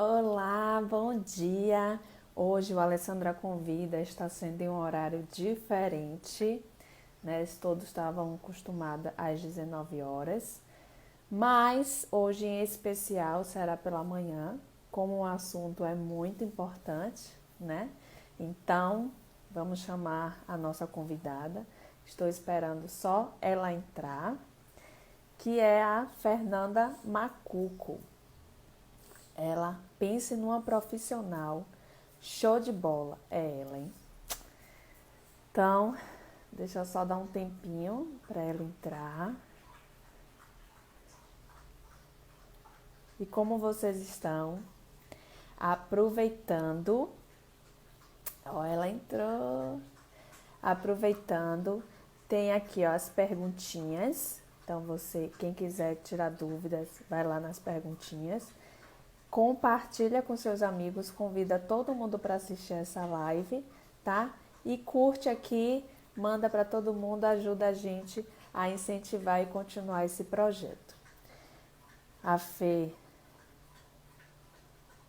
Olá, bom dia! Hoje o Alessandra Convida está sendo em um horário diferente, né? Todos estavam acostumados às 19 horas, mas hoje em especial será pela manhã, como o assunto é muito importante, né? Então, vamos chamar a nossa convidada. Estou esperando só ela entrar, que é a Fernanda Macuco. Ela, pense numa profissional, show de bola, é ela, hein? Então, deixa eu só dar um tempinho para ela entrar. E como vocês estão? Aproveitando, ó, ela entrou. Aproveitando, tem aqui ó, as perguntinhas. Então, quem quiser tirar dúvidas, vai lá nas perguntinhas. Compartilha com seus amigos, convida todo mundo para assistir essa live, tá? E curte aqui, manda para todo mundo, ajuda a gente a incentivar e continuar esse projeto. A Fê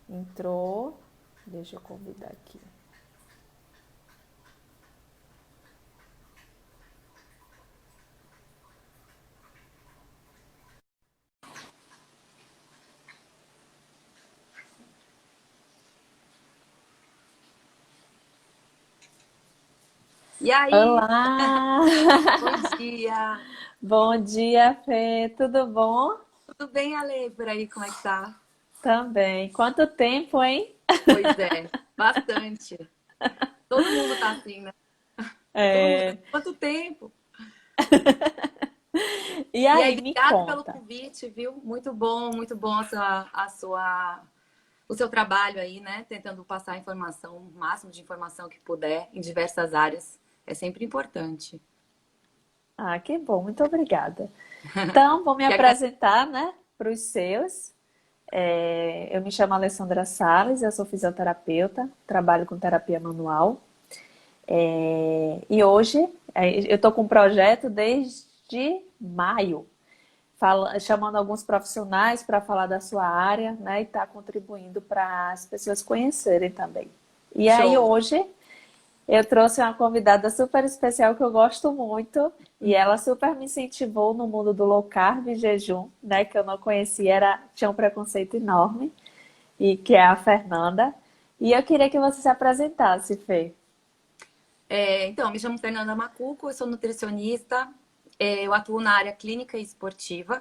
entrou, deixa eu convidar aqui. E aí, Olá! bom dia. Bom dia, Fê, tudo bom? Tudo bem, Ale, por aí, como é que tá? Também. Quanto tempo, hein? Pois é, bastante. Todo mundo tá assim, né? Todo mundo, É... quanto tempo? E E aí, aí, me obrigada pelo conta. convite, viu? Muito bom o seu trabalho aí, né? Tentando passar informação, o máximo de informação que puder em diversas áreas. É sempre importante. Ah, que bom, muito obrigada. Então, vou me Que agra- apresentar, né, para os seus. Eu me chamo Alessandra Salles, eu sou fisioterapeuta, trabalho com terapia manual. E hoje eu estou com um projeto desde maio, chamando alguns profissionais para falar da sua área, né, e está contribuindo para as pessoas conhecerem também. E aí Show. hoje eu trouxe uma convidada super especial que eu gosto muito e ela super me incentivou no mundo do low carb e jejum, né, que eu não conhecia, tinha um preconceito enorme, e que é a Fernanda. E eu queria que você se apresentasse, Fê. Então, me chamo Fernanda Macuco, eu sou nutricionista, eu atuo na área clínica e esportiva,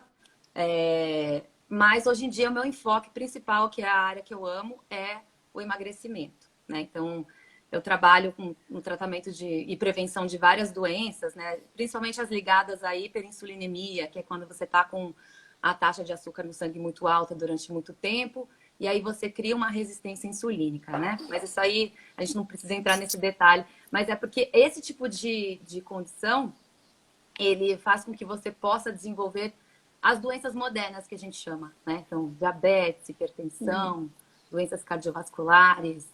mas hoje em dia o meu enfoque principal, que é a área que eu amo, é o emagrecimento, né? Então, eu trabalho no tratamento e prevenção de várias doenças, né? Principalmente as ligadas à hiperinsulinemia, que é quando você está com a taxa de açúcar no sangue muito alta durante muito tempo, e aí você cria uma resistência insulínica, né? Mas isso aí, a gente não precisa entrar nesse detalhe, mas é porque esse tipo de condição, ele faz com que você possa desenvolver as doenças modernas que a gente chama, né? Então, diabetes, hipertensão, doenças cardiovasculares,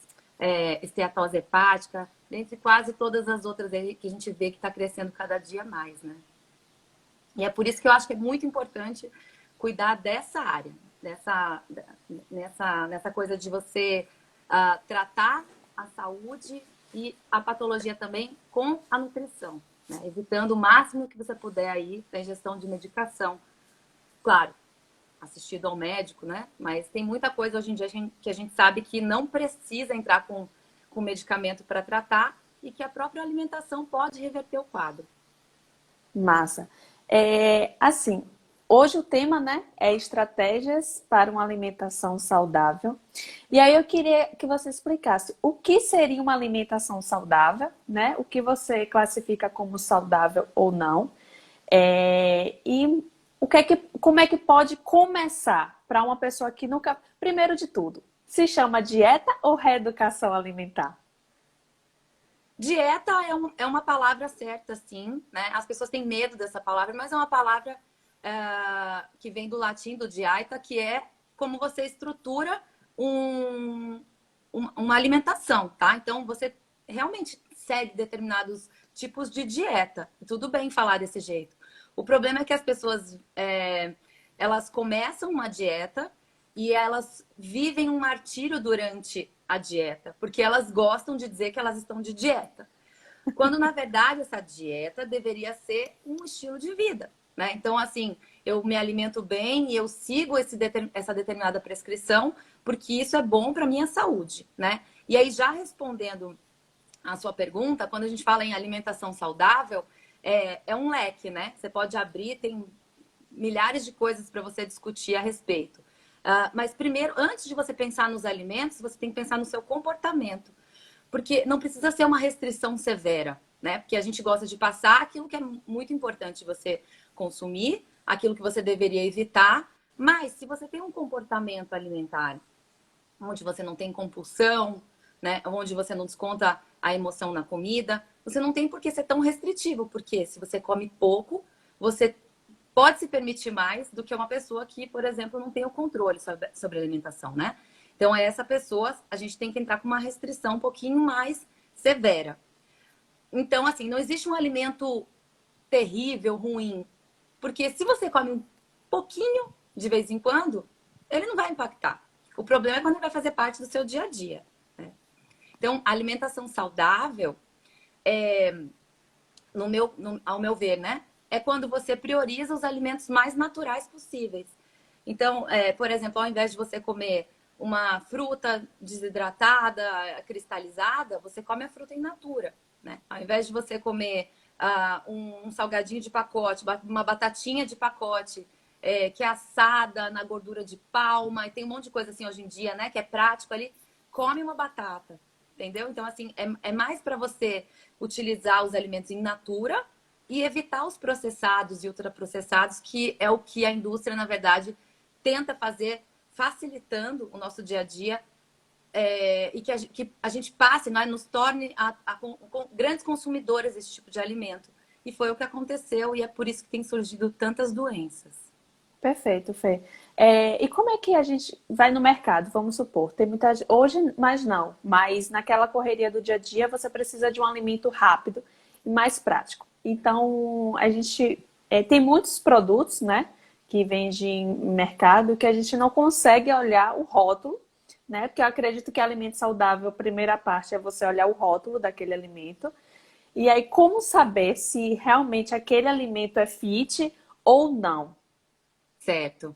esteatose hepática, dentre quase todas as outras aí que a gente vê que está crescendo cada dia mais, né? E é por isso que eu acho que é muito importante cuidar dessa área, nessa coisa de você tratar a saúde e a patologia também com a nutrição, né? Evitando o máximo que você puder aí da ingestão de medicação. Claro, assistido ao médico, né? Mas tem muita coisa hoje em dia que a gente sabe que não precisa entrar com medicamento para tratar e que a própria alimentação pode reverter o quadro. Massa. Assim, hoje o tema, né, é estratégias para uma alimentação saudável. E aí eu queria que você explicasse o que seria uma alimentação saudável, né? O que você classifica como saudável ou não. E como é que pode começar para uma pessoa que nunca. Primeiro de tudo, se chama dieta ou reeducação alimentar? Dieta é uma palavra certa, sim, né? As pessoas têm medo dessa palavra, mas é uma palavra que vem do latim, do dieta, que é como você estrutura uma alimentação, tá? Então, você realmente segue determinados tipos de dieta. Tudo bem falar desse jeito. O problema é que as pessoas, elas começam uma dieta e elas vivem um martírio durante a dieta, porque elas gostam de dizer que elas estão de dieta. Quando, na verdade, essa dieta deveria ser um estilo de vida, né? Então, assim, eu me alimento bem e eu sigo essa determinada prescrição, porque isso é bom para minha saúde, né? E aí, já respondendo a sua pergunta, quando a gente fala em alimentação saudável, é um leque, né? Você pode abrir, tem milhares de coisas para você discutir a respeito. Mas primeiro, antes de você pensar nos alimentos, você tem que pensar no seu comportamento. Porque não precisa ser uma restrição severa, né? Porque a gente gosta de passar aquilo que é muito importante você consumir, aquilo que você deveria evitar. Mas se você tem um comportamento alimentar onde você não tem compulsão, né? Onde você não desconta a emoção na comida, você não tem por que ser tão restritivo, porque se você come pouco, você pode se permitir mais do que uma pessoa que, por exemplo, não tem o controle sobre a alimentação, né? Então, essa pessoa, a gente tem que entrar com uma restrição um pouquinho mais severa. Então, assim, não existe um alimento terrível, ruim, porque se você come um pouquinho de vez em quando, ele não vai impactar. O problema é quando ele vai fazer parte do seu dia a dia, né? Então, a alimentação saudável, ao meu ver, né? É quando você prioriza os alimentos mais naturais possíveis. Então, por exemplo, ao invés de você comer uma fruta desidratada, cristalizada, você come a fruta in natura, né? Ao invés de você comer um salgadinho de pacote, uma batatinha de pacote, que é assada na gordura de palma, e tem um monte de coisa assim hoje em dia, né? Que é prático ali, come uma batata, entendeu? Então, assim, é mais para você utilizar os alimentos in natura e evitar os processados e ultraprocessados, que é o que a indústria, na verdade, tenta fazer, facilitando o nosso dia a dia, e que a gente passe, né, nos torne grandes consumidores desse tipo de alimento. E foi o que aconteceu, e é por isso que tem surgido tantas doenças. Perfeito, Fê. E como é que a gente vai no mercado? Vamos supor, tem muita hoje, mas não, mas naquela correria do dia a dia você precisa de um alimento rápido e mais prático. Então, a gente tem muitos produtos, né, que vende em mercado que a gente não consegue olhar o rótulo, né? Porque eu acredito que alimento saudável, a primeira parte é você olhar o rótulo daquele alimento. E aí, como saber se realmente aquele alimento é fit ou não? Certo.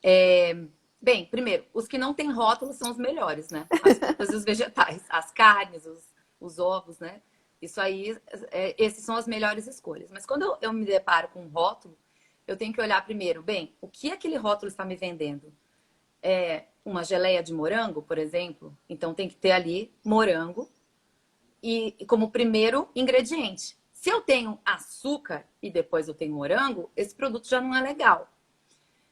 É, Bem, primeiro, os que não têm rótulo são os melhores, né? As frutas e os vegetais, as carnes, os ovos, né? Isso aí, esses são as melhores escolhas. Mas quando eu me deparo com um rótulo, eu tenho que olhar primeiro, bem, o que aquele rótulo está me vendendo? Uma geleia de morango, por exemplo? Então tem que ter ali morango e como primeiro ingrediente. Se eu tenho açúcar e depois eu tenho morango, esse produto já não é legal.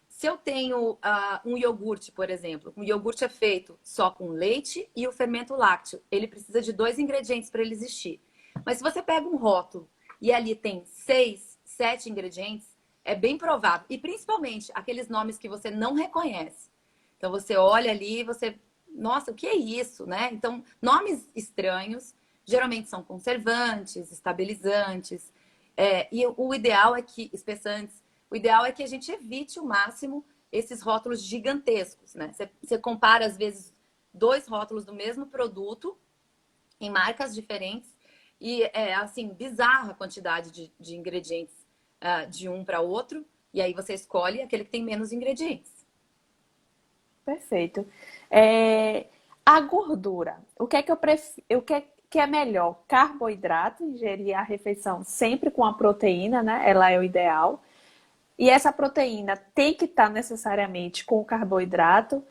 Se eu tenho um iogurte, por exemplo, um iogurte é feito só com leite e o fermento lácteo. Ele precisa de 2 ingredientes para ele existir. Mas se você pega um rótulo e ali tem 6, 7 ingredientes, é bem provável. E principalmente aqueles nomes que você não reconhece. Então você olha ali e você, nossa, o que é isso, né? Então, nomes estranhos geralmente são conservantes, estabilizantes. E o ideal é que, espessantes, o ideal é que a gente evite o máximo esses rótulos gigantescos, né? Você compara, às vezes, 2 rótulos do mesmo produto em marcas diferentes e é, assim, bizarra a quantidade de ingredientes de um para outro. E aí você escolhe aquele que tem menos ingredientes. Perfeito. A gordura, o que é que eu prefiro, o que é melhor? Carboidrato, ingerir a refeição sempre com a proteína, né? Ela é o ideal. E essa proteína tem que estar necessariamente com o carboidrato,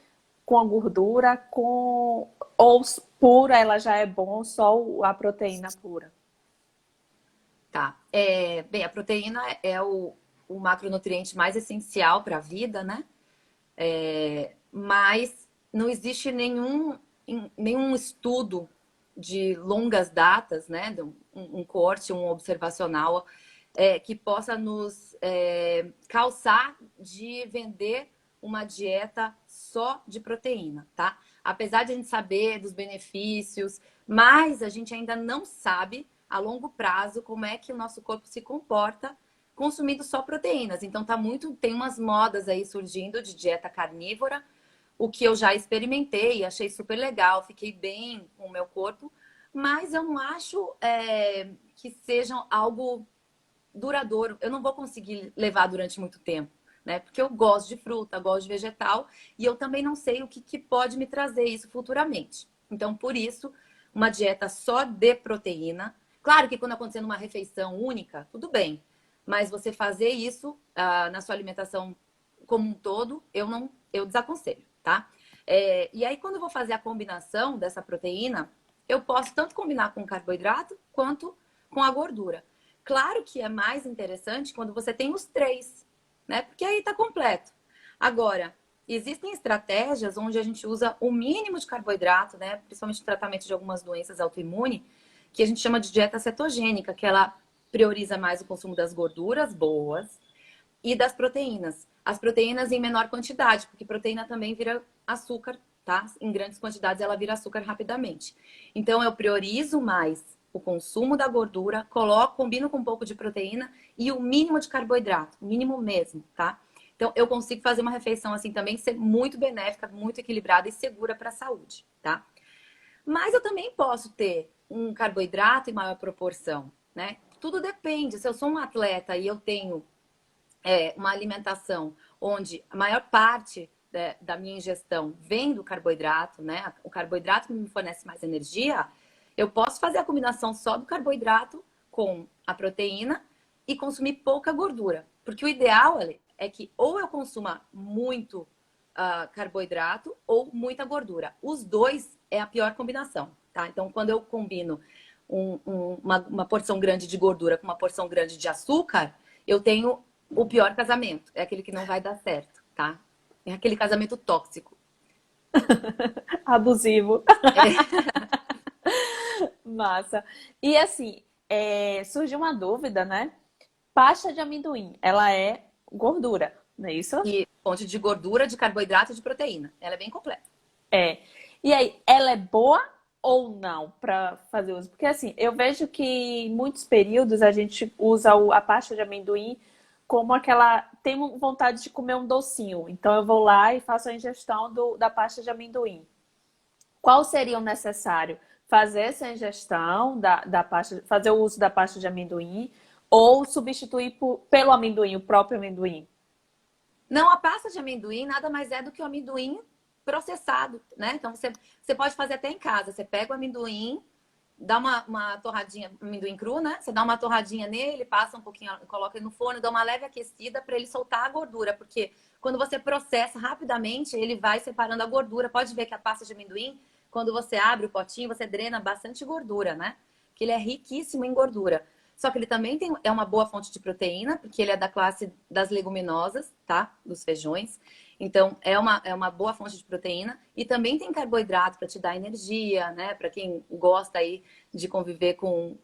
com a gordura, ou pura, ela já é bom, só a proteína pura. Tá. Bem, a proteína é o macronutriente mais essencial para a vida, né? Mas não existe nenhum estudo de longas datas, né? Um corte, um observacional, que possa nos calçar de vender uma dieta só de proteína, tá? Apesar de a gente saber dos benefícios, mas a gente ainda não sabe a longo prazo como é que o nosso corpo se comporta consumindo só proteínas. Então tem umas modas aí surgindo de dieta carnívora, o que eu já experimentei, achei super legal, fiquei bem com o meu corpo, mas eu não acho que sejam algo duradouro. Eu não vou conseguir levar durante muito tempo, né? Porque eu gosto de fruta, gosto de vegetal e eu também não sei o que pode me trazer isso futuramente. Então, por isso, uma dieta só de proteína. Claro que quando acontecer numa refeição única, tudo bem. Mas você fazer isso na sua alimentação como um todo, eu desaconselho, tá? E aí, quando eu vou fazer a combinação dessa proteína, eu posso tanto combinar com carboidrato quanto com a gordura. Claro que é mais interessante quando você tem os três, né? Porque aí tá completo. Agora, existem estratégias onde a gente usa o mínimo de carboidrato, né? Principalmente no tratamento de algumas doenças autoimunes, que a gente chama de dieta cetogênica, que ela prioriza mais o consumo das gorduras boas e das proteínas. As proteínas em menor quantidade, porque proteína também vira açúcar, tá? Em grandes quantidades ela vira açúcar rapidamente. Então eu priorizo mais o consumo da gordura, combino com um pouco de proteína e o mínimo de carboidrato, o mínimo mesmo, tá? Então eu consigo fazer uma refeição assim também ser muito benéfica, muito equilibrada e segura para a saúde, tá? Mas eu também posso ter um carboidrato em maior proporção, né? Tudo depende. Se eu sou um atleta e eu tenho uma alimentação onde a maior parte da minha ingestão vem do carboidrato, né? O carboidrato que me fornece mais energia, eu posso fazer a combinação só do carboidrato com a proteína e consumir pouca gordura. Porque o ideal é que ou eu consuma muito carboidrato ou muita gordura. Os dois é a pior combinação, tá? Então, quando eu combino uma porção grande de gordura com uma porção grande de açúcar, eu tenho o pior casamento. É aquele que não vai dar certo, tá? É aquele casamento tóxico. Abusivo. É. Massa. E assim, surgiu uma dúvida, né? Pasta de amendoim, ela é gordura, não é isso? E fonte de gordura, de carboidrato e de proteína. Ela é bem completa. É. E aí, ela é boa ou não para fazer uso? Porque assim, eu vejo que em muitos períodos a gente usa a pasta de amendoim como aquela. Tenho vontade de comer um docinho. Então eu vou lá e faço a ingestão da pasta de amendoim. Qual seria o necessário? Fazer essa ingestão da pasta, fazer o uso da pasta de amendoim ou substituir pelo amendoim, o próprio amendoim? Não, a pasta de amendoim nada mais é do que o amendoim processado, né? Então você pode fazer até em casa. Você pega o amendoim, dá uma torradinha, amendoim cru, né? Você dá uma torradinha nele, passa um pouquinho, coloca ele no forno, dá uma leve aquecida para ele soltar a gordura, porque quando você processa rapidamente, ele vai separando a gordura. Pode ver que a pasta de amendoim, quando você abre o potinho, você drena bastante gordura, né? Que ele é riquíssimo em gordura. Só que ele também é uma boa fonte de proteína, porque ele é da classe das leguminosas, tá? Dos feijões. Então, é uma boa fonte de proteína. E também tem carboidrato para te dar energia, né? Para quem gosta aí de conviver com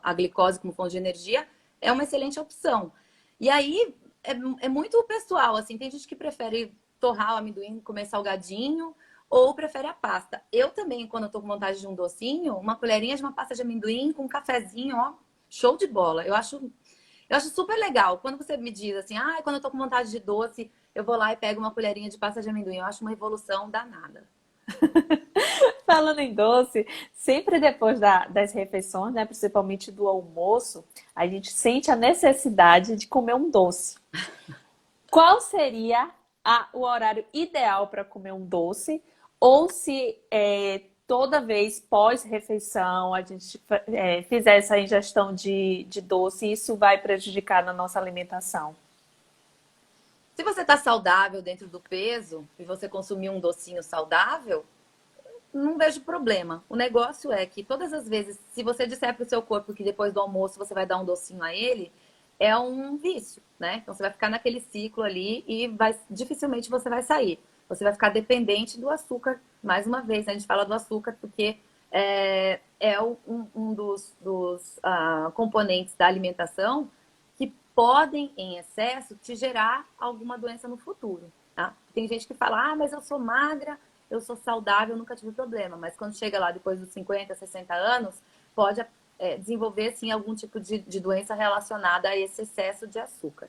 a glicose como fonte de energia, é uma excelente opção. E aí, é muito pessoal, assim. Tem gente que prefere torrar o amendoim, comer salgadinho, ou prefere a pasta. Eu também, quando eu tô com vontade de um docinho, uma colherinha de uma pasta de amendoim com um cafezinho, ó, show de bola. Eu acho super legal. Quando você me diz assim, quando eu tô com vontade de doce, eu vou lá e pego uma colherinha de pasta de amendoim. Eu acho uma evolução danada. Falando em doce, sempre depois das refeições, né, principalmente do almoço, a gente sente a necessidade de comer um doce. Qual seria o horário ideal para comer um doce? Ou se toda vez pós-refeição a gente fizer essa ingestão de doce, isso vai prejudicar na nossa alimentação? Se você tá saudável dentro do peso e você consumir um docinho saudável, não vejo problema. O negócio é que todas as vezes, se você disser para o seu corpo que depois do almoço você vai dar um docinho a ele, é um vício, né? Então você vai ficar naquele ciclo ali e dificilmente você vai sair. Você vai ficar dependente do açúcar. Mais uma vez, né? A gente fala do açúcar porque um dos componentes da alimentação que podem, em excesso, te gerar alguma doença no futuro, tá? Tem gente que fala, mas eu sou magra, eu sou saudável, nunca tive problema. Mas quando chega lá depois dos 50, 60 anos, pode desenvolver, sim, algum tipo de doença relacionada a esse excesso de açúcar.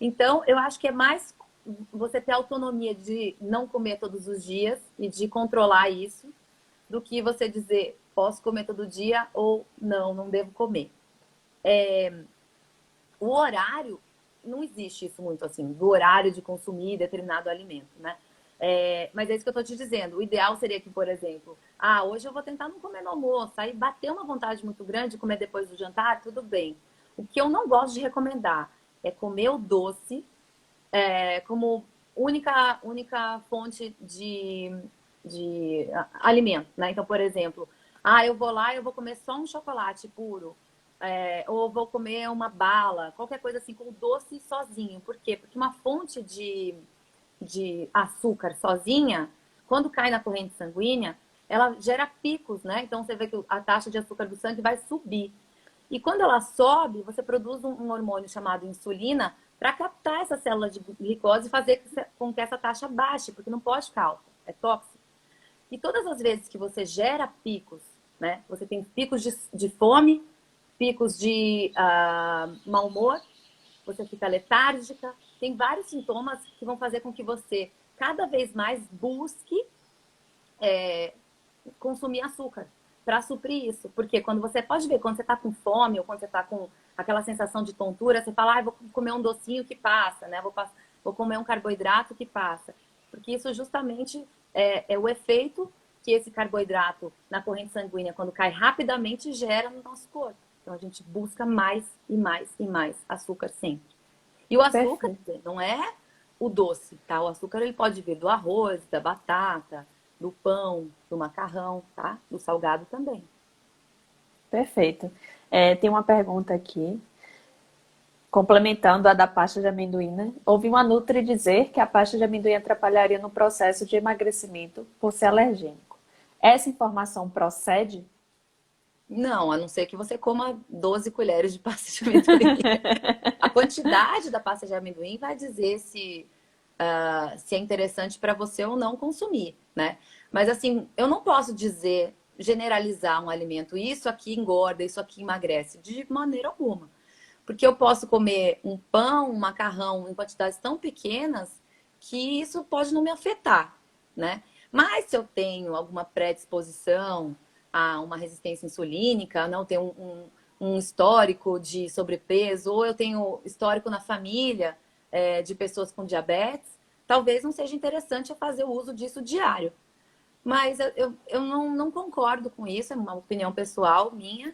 Então, eu acho que é mais você ter autonomia de não comer todos os dias e de controlar isso, do que você dizer, posso comer todo dia ou não, não devo comer. O horário, não existe isso muito assim, do horário de consumir determinado alimento, né? Mas é isso que eu tô te dizendo. O ideal seria que, por exemplo, hoje eu vou tentar não comer no almoço, aí bater uma vontade muito grande de comer depois do jantar, tudo bem. O que eu não gosto de recomendar é comer o doce como única fonte de alimento, né? Então, por exemplo, eu vou lá e eu vou comer só um chocolate puro, ou vou comer uma bala, qualquer coisa assim, com doce sozinho. Por quê? Porque uma fonte de açúcar sozinha, quando cai na corrente sanguínea, ela gera picos, né? Então você vê que a taxa de açúcar do sangue vai subir. E quando ela sobe, você produz um hormônio chamado insulina para captar essa célula de glicose e fazer com que essa taxa baixe, porque não pode ficar alta, é tóxico. E todas as vezes que você gera picos, né? Você tem picos de fome, picos de mau humor, você fica letárgica, tem vários sintomas que vão fazer com que você cada vez mais busque consumir açúcar para suprir isso. Porque quando você pode ver, quando você está com fome ou quando você está com aquela sensação de tontura, você fala, vou comer um docinho que passa, né? Vou comer um carboidrato que passa. Porque isso justamente é o efeito que esse carboidrato na corrente sanguínea, quando cai rapidamente, gera no nosso corpo. Então a gente busca mais e mais e mais açúcar sempre. E o açúcar Perfeito. não é o doce, tá? O açúcar ele pode vir do arroz, da batata, do pão, do macarrão, tá? Do salgado também. Perfeito. Tem uma pergunta aqui, complementando a da pasta de amendoim, né? Ouvi uma nutri dizer que a pasta de amendoim atrapalharia no processo de emagrecimento por ser alergênico. Essa informação procede? Não, a não ser que você coma 12 colheres de pasta de amendoim. A quantidade da pasta de amendoim vai dizer se é interessante para você ou não consumir, né? Mas assim, eu não posso dizer, generalizar um alimento, isso aqui engorda, isso aqui emagrece, de maneira alguma. Porque eu posso comer um pão, um macarrão em quantidades tão pequenas que isso pode não me afetar, né? Mas se eu tenho alguma predisposição a uma resistência insulínica, não tenho um histórico de sobrepeso, ou eu tenho histórico na família de pessoas com diabetes, talvez não seja interessante eu fazer o uso disso diário. Mas eu não concordo com isso, é uma opinião pessoal minha.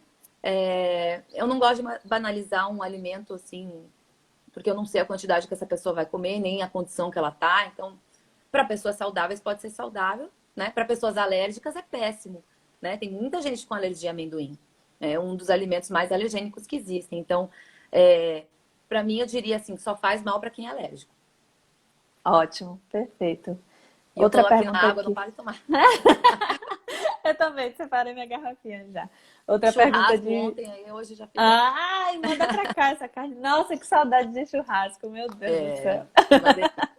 Eu não gosto de banalizar um alimento assim, porque eu não sei a quantidade que essa pessoa vai comer, nem a condição que ela tá. Então, para pessoas saudáveis pode ser saudável, né? Para pessoas alérgicas é péssimo, né? Tem muita gente com alergia a amendoim. É um dos alimentos mais alergênicos que existem. Então, para mim, eu diria assim, só faz mal para quem é alérgico. Ótimo, perfeito. E eu Outra coloco aqui na pergunta água, não aqui. para de tomar. Eu também separei minha garrafinha já. Outra pergunta Churrasco de. ontem, aí hoje já fica. Ai, manda pra cá essa carne. Nossa, que saudade de churrasco, meu Deus do céu. Uma delícia.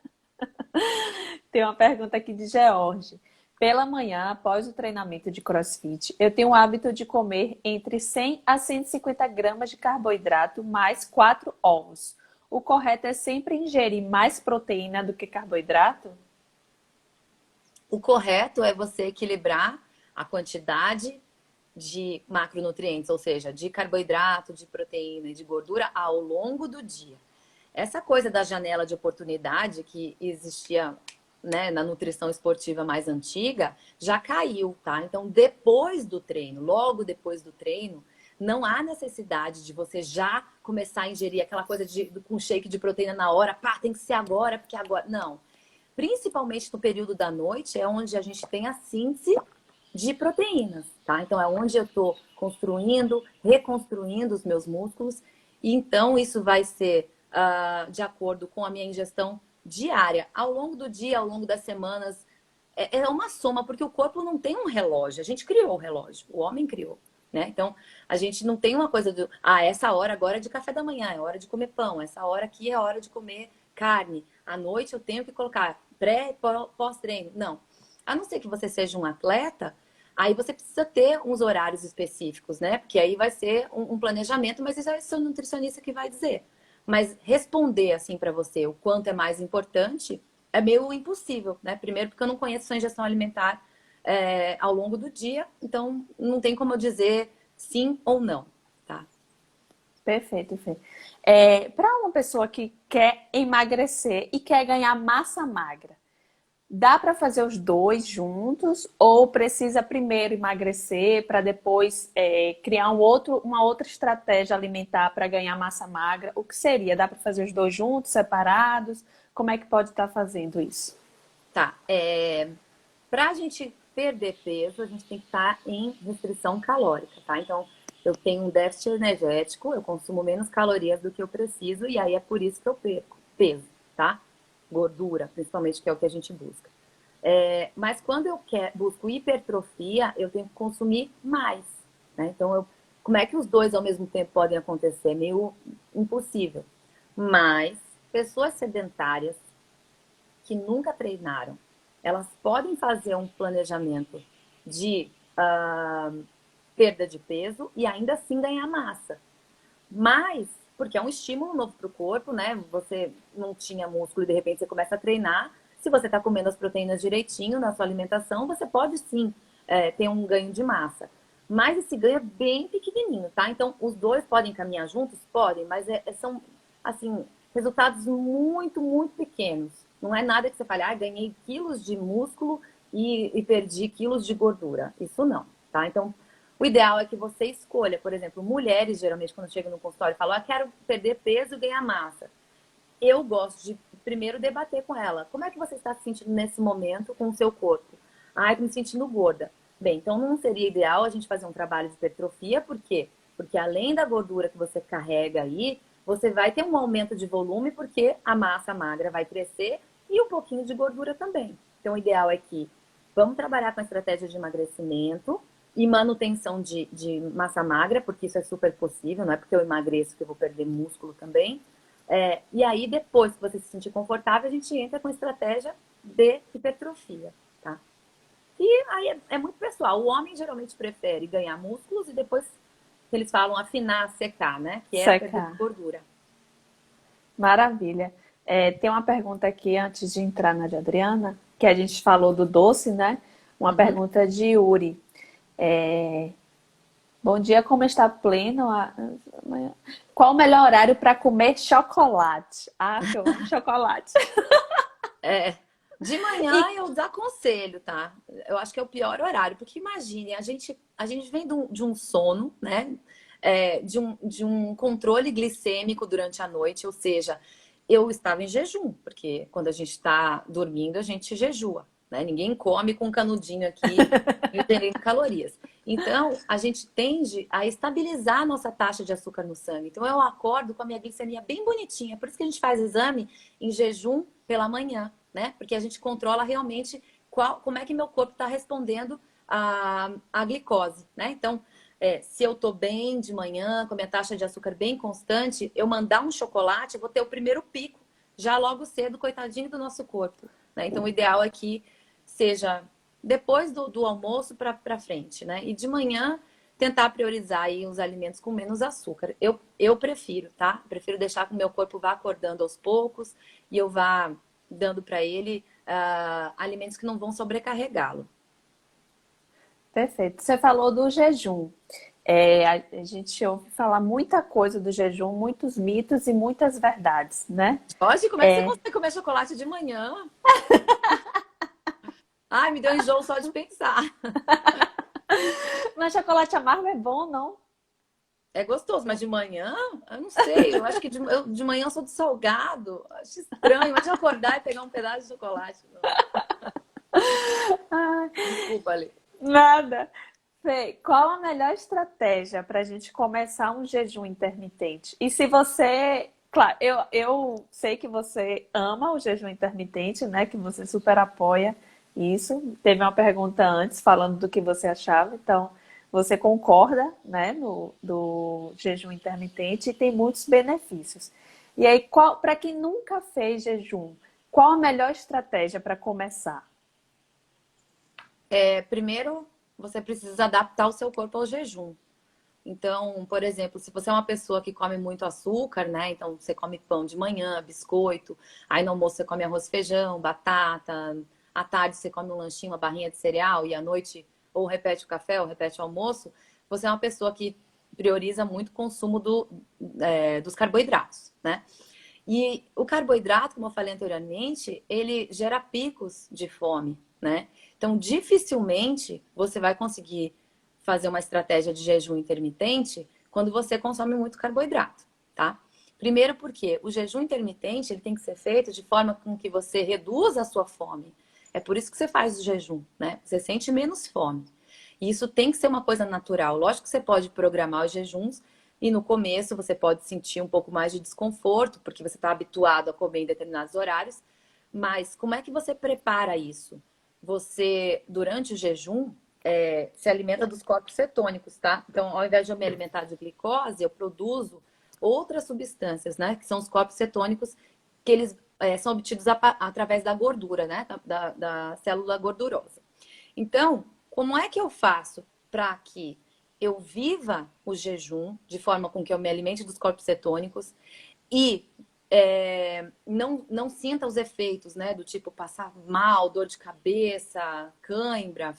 Tem uma pergunta aqui de George. Pela manhã, após o treinamento de CrossFit, eu tenho o hábito de comer entre 100 a 150 gramas de carboidrato mais 4 ovos. O correto é sempre ingerir mais proteína do que carboidrato? O correto é você equilibrar a quantidade de macronutrientes, ou seja, de carboidrato, de proteína e de gordura ao longo do dia. Essa coisa da janela de oportunidade que existia, né, na nutrição esportiva mais antiga, já caiu, tá? Então, depois do treino, logo depois do treino, não há necessidade de você já começar a ingerir aquela coisa com shake de proteína na hora, pá, tem que ser agora, porque agora. Não. Principalmente no período da noite, é onde a gente tem a síntese de proteínas, tá? Então, é onde eu tô construindo, reconstruindo os meus músculos. E então, isso vai ser de acordo com a minha ingestão diária. Ao longo do dia, ao longo das semanas, é uma soma, porque o corpo não tem um relógio. A gente criou o relógio, o homem criou, né? Então, a gente não tem uma coisa do, essa hora agora é de café da manhã, é hora de comer pão, essa hora aqui é hora de comer carne. À noite eu tenho que colocar pré e pós-treino. Não. A não ser que você seja um atleta, aí você precisa ter uns horários específicos, né? Porque aí vai ser um planejamento, mas isso é o seu nutricionista que vai dizer. Mas responder assim para você o quanto é mais importante é meio impossível, né? Primeiro porque eu não conheço sua ingestão alimentar ao longo do dia, então não tem como eu dizer sim ou não, tá? Perfeito, Fê. Para uma pessoa que quer emagrecer e quer ganhar massa magra, dá para fazer os dois juntos ou precisa primeiro emagrecer para depois criar uma outra estratégia alimentar para ganhar massa magra? O que seria? Dá para fazer os dois juntos, separados? Como é que pode estar fazendo isso? Tá. Para a gente perder peso, a gente tem que estar em restrição calórica, tá? Então, eu tenho um déficit energético, eu consumo menos calorias do que eu preciso, e aí é por isso que eu perco peso, tá? Gordura, principalmente, que é o que a gente busca. Mas quando eu busco hipertrofia, eu tenho que consumir mais, né? Então, como é que os dois ao mesmo tempo podem acontecer? É meio impossível. Mas pessoas sedentárias que nunca treinaram, elas podem fazer um planejamento de perda de peso e ainda assim ganhar massa. Mas, porque é um estímulo novo para o corpo, né? Você não tinha músculo e de repente você começa a treinar. Se você está comendo as proteínas direitinho na sua alimentação, você pode sim ter um ganho de massa. Mas esse ganho é bem pequenininho, tá? Então, os dois podem caminhar juntos? Podem, mas são, assim, resultados muito, muito pequenos. Não é nada que você fale, ganhei quilos de músculo e perdi quilos de gordura. Isso não, tá? Então, o ideal é que você escolha, por exemplo, mulheres, geralmente, quando chegam no consultório, falam, quero perder peso e ganhar massa. Eu gosto de primeiro debater com ela. Como é que você está se sentindo nesse momento com o seu corpo? Estou me sentindo gorda. Bem, então não seria ideal a gente fazer um trabalho de hipertrofia, por quê? Porque além da gordura que você carrega aí, você vai ter um aumento de volume, porque a massa magra vai crescer e um pouquinho de gordura também. Então, o ideal é que vamos trabalhar com a estratégia de emagrecimento e manutenção de massa magra, porque isso é super possível, não é porque eu emagreço que eu vou perder músculo também. E aí, depois que você se sentir confortável, a gente entra com estratégia de hipertrofia, tá? E aí é muito pessoal. O homem geralmente prefere ganhar músculos e depois eles falam afinar, secar, né? Que é a perda de Secar. gordura. Maravilha. Tem uma pergunta aqui antes de entrar na de Adriana, que a gente falou do doce, né? Uma Uhum. pergunta de Yuri. Bom dia, como está pleno? Qual o melhor horário para comer chocolate? Que eu amo chocolate. De manhã E eu desaconselho, tá? Eu acho que é o pior horário, porque imagine, a gente vem de um sono, né? De um controle glicêmico durante a noite, ou seja, eu estava em jejum, porque quando a gente está dormindo, a gente jejua, né? Ninguém come com um canudinho aqui ingerindo calorias. Então, a gente tende a estabilizar a nossa taxa de açúcar no sangue. Então, eu acordo com a minha glicemia bem bonitinha. Por isso que a gente faz exame em jejum pela manhã, né? Porque a gente controla realmente como é que meu corpo está respondendo à glicose, né? Então, se eu tô bem de manhã, com a minha taxa de açúcar bem constante, eu mandar um chocolate, eu vou ter o primeiro pico já logo cedo, coitadinho do nosso corpo, né? Então, o ideal é que seja depois do almoço para frente, né? E de manhã, tentar priorizar aí os alimentos com menos açúcar. Eu prefiro, tá? Prefiro deixar que o meu corpo vá acordando aos poucos e eu vá dando para ele alimentos que não vão sobrecarregá-lo. perfeito. Você falou do jejum. A gente ouve falar muita coisa do jejum, muitos mitos e muitas verdades, né? Hoje, como é que você consegue comer chocolate de manhã? Ai, me deu enjoo só de pensar. Mas chocolate amargo é bom, não? É gostoso, mas de manhã, eu não sei. Eu acho que de manhã eu sou do salgado. Acho estranho. Imagina acordar e pegar um pedaço de chocolate. Desculpa, Ali. Nada. Fê, qual a melhor estratégia para a gente começar um jejum intermitente? E se você. Claro, eu sei que você ama o jejum intermitente, né? Que você super apoia isso. Teve uma pergunta antes falando do que você achava, então você concorda, né? Do jejum intermitente e tem muitos benefícios. E aí, para quem nunca fez jejum, qual a melhor estratégia para começar? Primeiro, você precisa adaptar o seu corpo ao jejum. Então, por exemplo, se você é uma pessoa que come muito açúcar, né? Então, você come pão de manhã, biscoito, aí no almoço você come arroz, feijão, batata, à tarde você come um lanchinho, uma barrinha de cereal, e à noite ou repete o café ou repete o almoço, você é uma pessoa que prioriza muito o consumo dos carboidratos, né? E o carboidrato, como eu falei anteriormente, ele gera picos de fome, né? Então, dificilmente você vai conseguir fazer uma estratégia de jejum intermitente quando você consome muito carboidrato, tá? Primeiro porque o jejum intermitente ele tem que ser feito de forma com que você reduza a sua fome. É por isso que você faz o jejum, né? Você sente menos fome. E isso tem que ser uma coisa natural. Lógico que você pode programar os jejuns e no começo você pode sentir um pouco mais de desconforto, porque você está habituado a comer em determinados horários. Mas como é que você prepara isso? Você, durante o jejum, se alimenta dos corpos cetônicos, tá? Então, ao invés de eu me alimentar de glicose, eu produzo outras substâncias, né? Que são os corpos cetônicos, que eles são obtidos através da gordura, né? Da célula gordurosa. Então, como é que eu faço para que eu viva o jejum de forma com que eu me alimente dos corpos cetônicos e não sinta os efeitos, né? Do tipo passar mal, dor de cabeça, cãibra,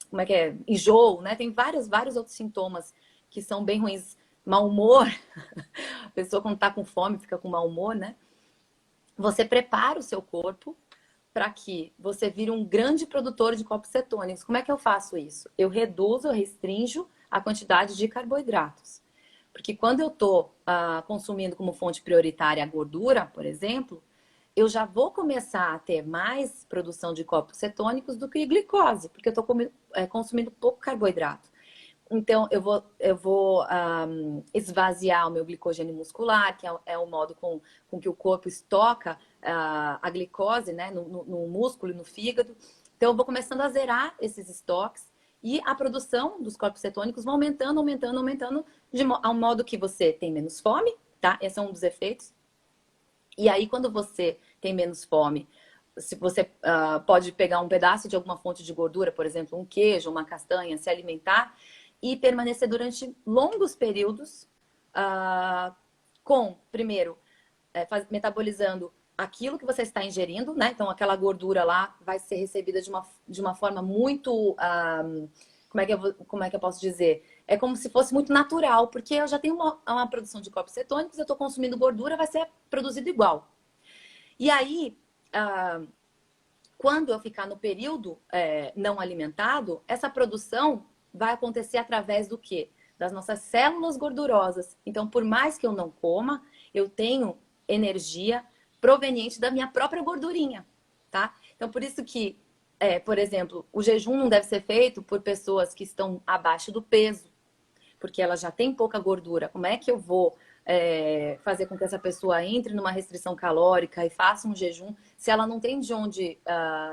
como é que é? Enjoo, né? Tem vários outros sintomas que são bem ruins. Mau humor, a pessoa quando tá com fome fica com mau humor, né? Você prepara o seu corpo para que você vire um grande produtor de corpos cetônicos. Como é que eu faço isso? Eu reduzo, eu restringo a quantidade de carboidratos. Porque quando eu estou consumindo como fonte prioritária a gordura, por exemplo, eu já vou começar a ter mais produção de corpos cetônicos do que glicose, porque eu estou consumindo pouco carboidrato. Então, eu vou esvaziar o meu glicogênio muscular, que é o modo com que o corpo estoca a glicose, né, no músculo e no fígado. Então, eu vou começando a zerar esses estoques e a produção dos corpos cetônicos vai aumentando, ao modo que você tem menos fome, tá? Esse é um dos efeitos. E aí, quando você tem menos fome, se você pode pegar um pedaço de alguma fonte de gordura, por exemplo, um queijo, uma castanha, se alimentar e permanecer durante longos períodos primeiro, metabolizando aquilo que você está ingerindo, né? Então, aquela gordura lá vai ser recebida de uma forma muito... como é que eu posso dizer? É como se fosse muito natural, porque eu já tenho uma produção de corpos cetônicos, eu estou consumindo gordura, vai ser produzido igual. E aí, quando eu ficar no período não alimentado, essa produção vai acontecer através do quê? Das nossas células gordurosas. Então, por mais que eu não coma, eu tenho energia proveniente da minha própria gordurinha, tá? Então, por isso que, por exemplo, o jejum não deve ser feito por pessoas que estão abaixo do peso, porque ela já tem pouca gordura. Como é que eu vou fazer com que essa pessoa entre numa restrição calórica e faça um jejum se ela não tem de onde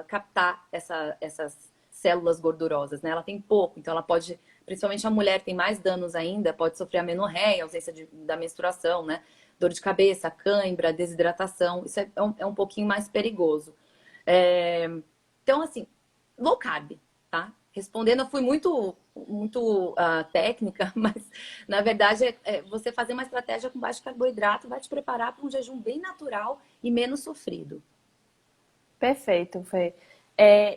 captar essas células gordurosas, né? Ela tem pouco, então ela pode, principalmente a mulher tem mais danos ainda, pode sofrer amenorreia, ausência da menstruação, né? Dor de cabeça, cãibra, desidratação, isso é um pouquinho mais perigoso. Então, assim, low carb, tá? Respondendo, eu fui muito técnica, mas na verdade você fazer uma estratégia com baixo carboidrato vai te preparar para um jejum bem natural e menos sofrido. Perfeito, Fê.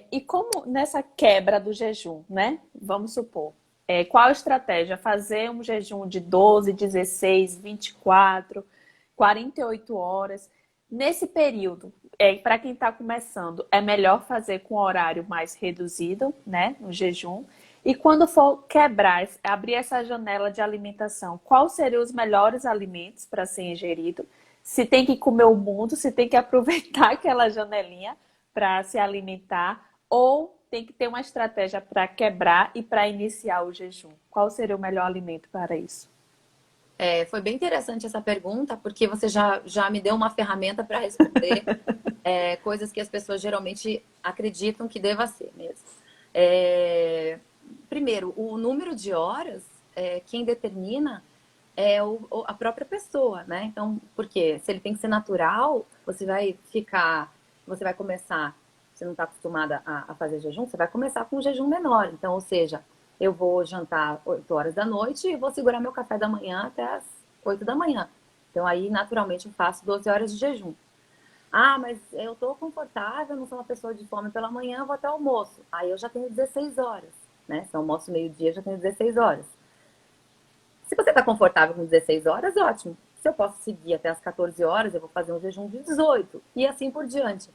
E como nessa quebra do jejum, né? Vamos supor, qual a estratégia? Fazer um jejum de 12, 16, 24, 48 horas. Nesse período, para quem está começando, é melhor fazer com horário mais reduzido, né? No jejum. E quando for quebrar, abrir essa janela de alimentação, quais seriam os melhores alimentos para ser ingerido? Se tem que comer o mundo, se tem que aproveitar aquela janelinha para se alimentar, ou tem que ter uma estratégia para quebrar e para iniciar o jejum. Qual seria o melhor alimento para isso? Foi bem interessante essa pergunta, porque você já me deu uma ferramenta para responder coisas que as pessoas geralmente acreditam que deva ser mesmo. Primeiro, o número de horas, quem determina é a própria pessoa, né? Então, porque se ele tem que ser natural, você vai começar, você não está acostumada a fazer jejum, você vai começar com um jejum menor. Então, ou seja, eu vou jantar 8 horas da noite e vou segurar meu café da manhã até as 8 da manhã. Então aí, naturalmente, eu faço 12 horas de jejum. Ah, mas eu tô confortável, não sou uma pessoa de fome pela manhã, vou até o almoço. Aí eu já tenho 16 horas, né? Se eu almoço meio-dia, já tenho 16 horas. Se você está confortável com 16 horas, ótimo. Se eu posso seguir até as 14 horas, eu vou fazer um jejum de 18 e assim por diante.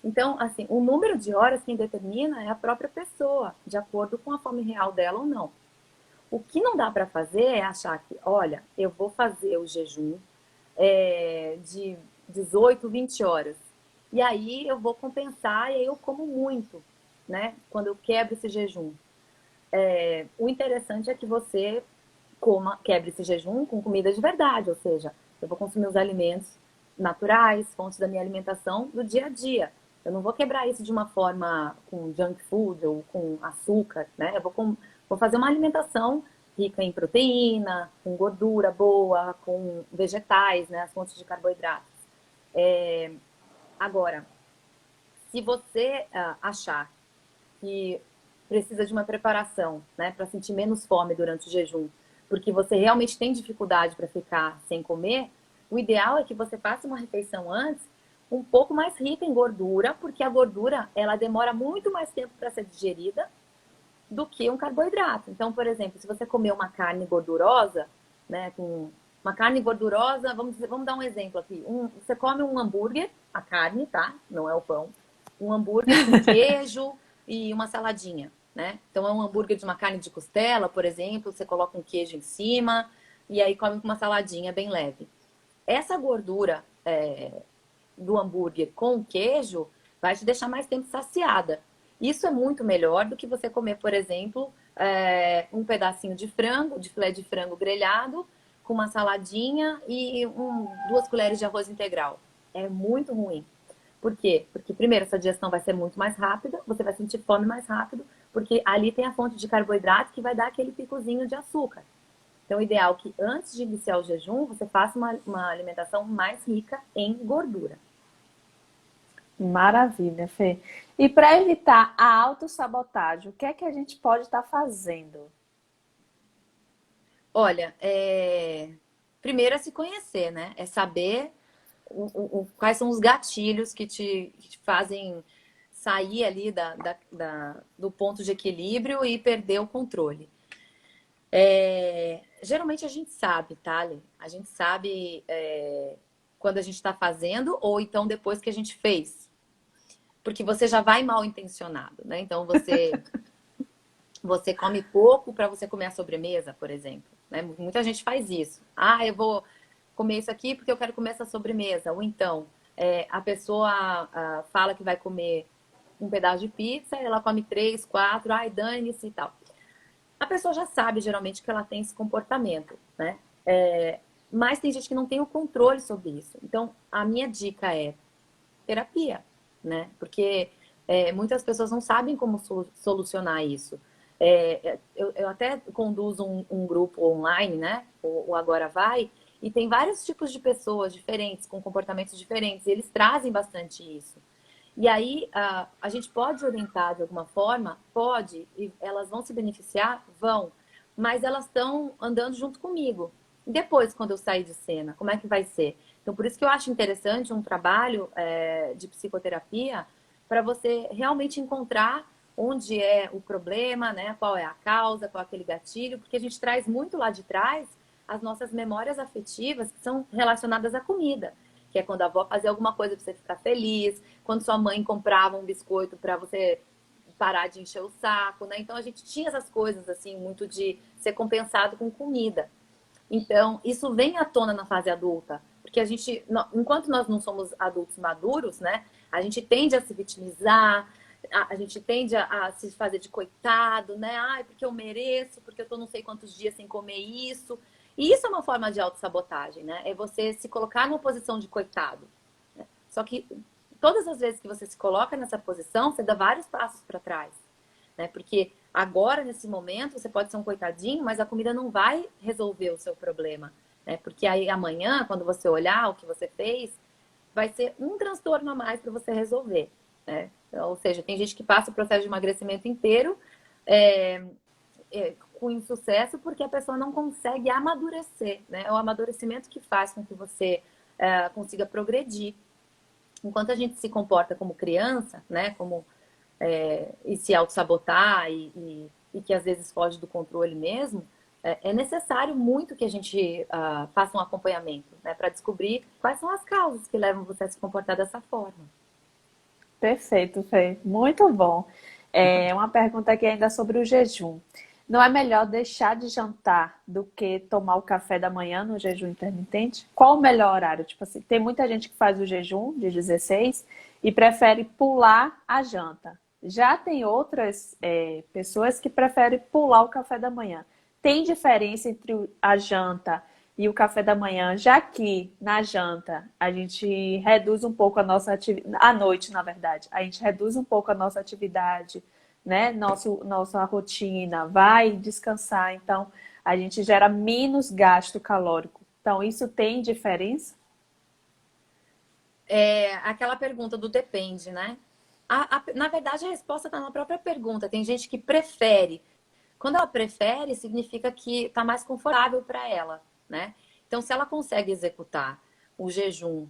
Então, assim, o número de horas quem determina é a própria pessoa, de acordo com a fome real dela ou não. O que não dá para fazer é achar que, olha, eu vou fazer o jejum de 18, 20 horas. E aí eu vou compensar e aí eu como muito, né? Quando eu quebro esse jejum. O interessante é que você quebre esse jejum com comida de verdade, ou seja, eu vou consumir os alimentos naturais, fontes da minha alimentação do dia a dia. Eu não vou quebrar isso de uma forma com junk food ou com açúcar, né? Vou fazer uma alimentação rica em proteína, com gordura boa, com vegetais, né? As fontes de carboidratos. Agora, se você achar que precisa de uma preparação, né, para sentir menos fome durante o jejum, porque você realmente tem dificuldade para ficar sem comer, o ideal é que você faça uma refeição antes um pouco mais rica em gordura, porque a gordura ela demora muito mais tempo para ser digerida do que um carboidrato. Então, por exemplo, se você comer uma carne gordurosa, né, com uma carne gordurosa, vamos dar um exemplo aqui. Você come um hambúrguer, a carne, tá? Não é o pão. Um hambúrguer com queijo e uma saladinha, né? Então é um hambúrguer de uma carne de costela, por exemplo, você coloca um queijo em cima e aí come com uma saladinha bem leve. Essa gordura do hambúrguer com queijo vai te deixar mais tempo saciada. Isso é muito melhor do que você comer, por exemplo, um pedacinho de frango, de filé de frango grelhado, com uma saladinha e 2 colheres de arroz integral. É muito ruim. Por quê? Porque, primeiro, essa digestão vai ser muito mais rápida, você vai sentir fome mais rápido, porque ali tem a fonte de carboidrato que vai dar aquele picozinho de açúcar. Então, o ideal é que antes de iniciar o jejum, você faça uma alimentação mais rica em gordura. Maravilha, Fê. E para evitar a autossabotagem, o que é que a gente pode estar fazendo? Olha, primeiro é se conhecer, né? É saber quais são os gatilhos que te fazem sair ali do ponto de equilíbrio e perder o controle. Geralmente a gente sabe, tá, Lê? A gente sabe quando a gente está fazendo ou então depois que a gente fez. Porque você já vai mal intencionado, né? Então você come pouco para você comer a sobremesa, por exemplo. Né? Muita gente faz isso. Ah, eu vou comer isso aqui porque eu quero comer essa sobremesa. Ou então, a pessoa fala que vai comer um pedaço de pizza, ela come 3, 4, ai, dane-se e tal. A pessoa já sabe, geralmente, que ela tem esse comportamento, né? Mas tem gente que não tem o controle sobre isso. Então, a minha dica é terapia, né? Porque muitas pessoas não sabem como solucionar isso. Eu até conduzo um grupo online, né? O Agora Vai, e tem vários tipos de pessoas diferentes, com comportamentos diferentes, e eles trazem bastante isso. E aí, a gente pode orientar de alguma forma? Pode, e elas vão se beneficiar? Vão, mas elas estão andando junto comigo. E depois, quando eu sair de cena, como é que vai ser? Então, por isso que eu acho interessante um trabalho de psicoterapia para você realmente encontrar onde é o problema, né? Qual é a causa, qual é aquele gatilho, porque a gente traz muito lá de trás as nossas memórias afetivas que são relacionadas à comida, que é quando a avó fazia alguma coisa para você ficar feliz, quando sua mãe comprava um biscoito para você parar de encher o saco, né? Então a gente tinha essas coisas assim, muito de ser compensado com comida. Então, isso vem à tona na fase adulta, porque a gente, enquanto nós não somos adultos maduros, né, a gente tende a se vitimizar, a gente tende a se fazer de coitado, né? Ai, porque eu mereço, porque eu tô não sei quantos dias sem comer isso. E isso é uma forma de autossabotagem, né? É você se colocar numa posição de coitado. Né? Só que todas as vezes que você se coloca nessa posição, você dá vários passos para trás, né? Porque agora, nesse momento, você pode ser um coitadinho, mas a comida não vai resolver o seu problema, né? Porque aí amanhã, quando você olhar o que você fez, vai ser um transtorno a mais para você resolver, né? Então, ou seja, tem gente que passa o processo de emagrecimento inteiro, é, com insucesso porque a pessoa não consegue amadurecer, né? É o amadurecimento que faz com que você consiga progredir. Enquanto a gente se comporta como criança, né? E se auto-sabotar e que às vezes foge do controle mesmo, é necessário muito que a gente faça um acompanhamento, né? Para descobrir quais são as causas que levam você a se comportar dessa forma. Perfeito, Fê. Muito bom. É uma pergunta aqui ainda sobre o jejum. Não é melhor deixar de jantar do que tomar o café da manhã no jejum intermitente? Qual o melhor horário? Tipo assim, tem muita gente que faz o jejum de 16 e prefere pular a janta. Já tem outras pessoas que preferem pular o café da manhã. Tem diferença entre a janta e o café da manhã, já que na janta a gente reduz um pouco a nossa atividade, à noite, na verdade, a gente reduz um pouco a nossa atividade, né? Nossa rotina, vai descansar, então a gente gera menos gasto calórico. Então, isso tem diferença? Aquela pergunta do depende, né? Na verdade, a resposta está na própria pergunta. Tem gente que prefere. Quando ela prefere, significa que está mais confortável para ela, né? Então, se ela consegue executar o jejum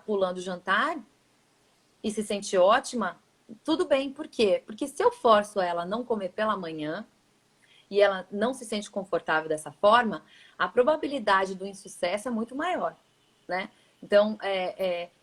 pulando o jantar e se sente ótima, tudo bem. Por quê? Porque se eu forço ela a não comer pela manhã e ela não se sente confortável dessa forma, a probabilidade do insucesso é muito maior, né? Então,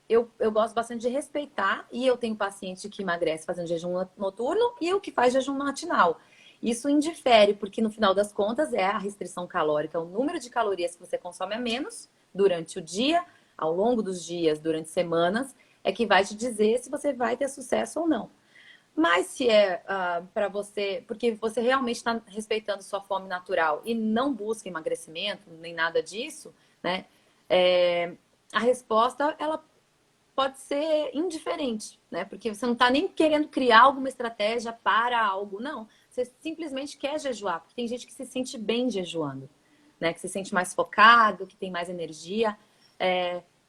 eu gosto bastante de respeitar, e eu tenho paciente que emagrece fazendo jejum noturno e o que faz jejum matinal. Isso indifere, porque no final das contas é a restrição calórica, o número de calorias que você consome a menos durante o dia, ao longo dos dias, durante semanas, é que vai te dizer se você vai ter sucesso ou não. Mas se para você, porque você realmente está respeitando sua fome natural e não busca emagrecimento, nem nada disso, né? A resposta, ela pode ser indiferente, né? Porque você não está nem querendo criar alguma estratégia para algo, não. Você simplesmente quer jejuar, porque tem gente que se sente bem jejuando, né? Que se sente mais focado, que tem mais energia.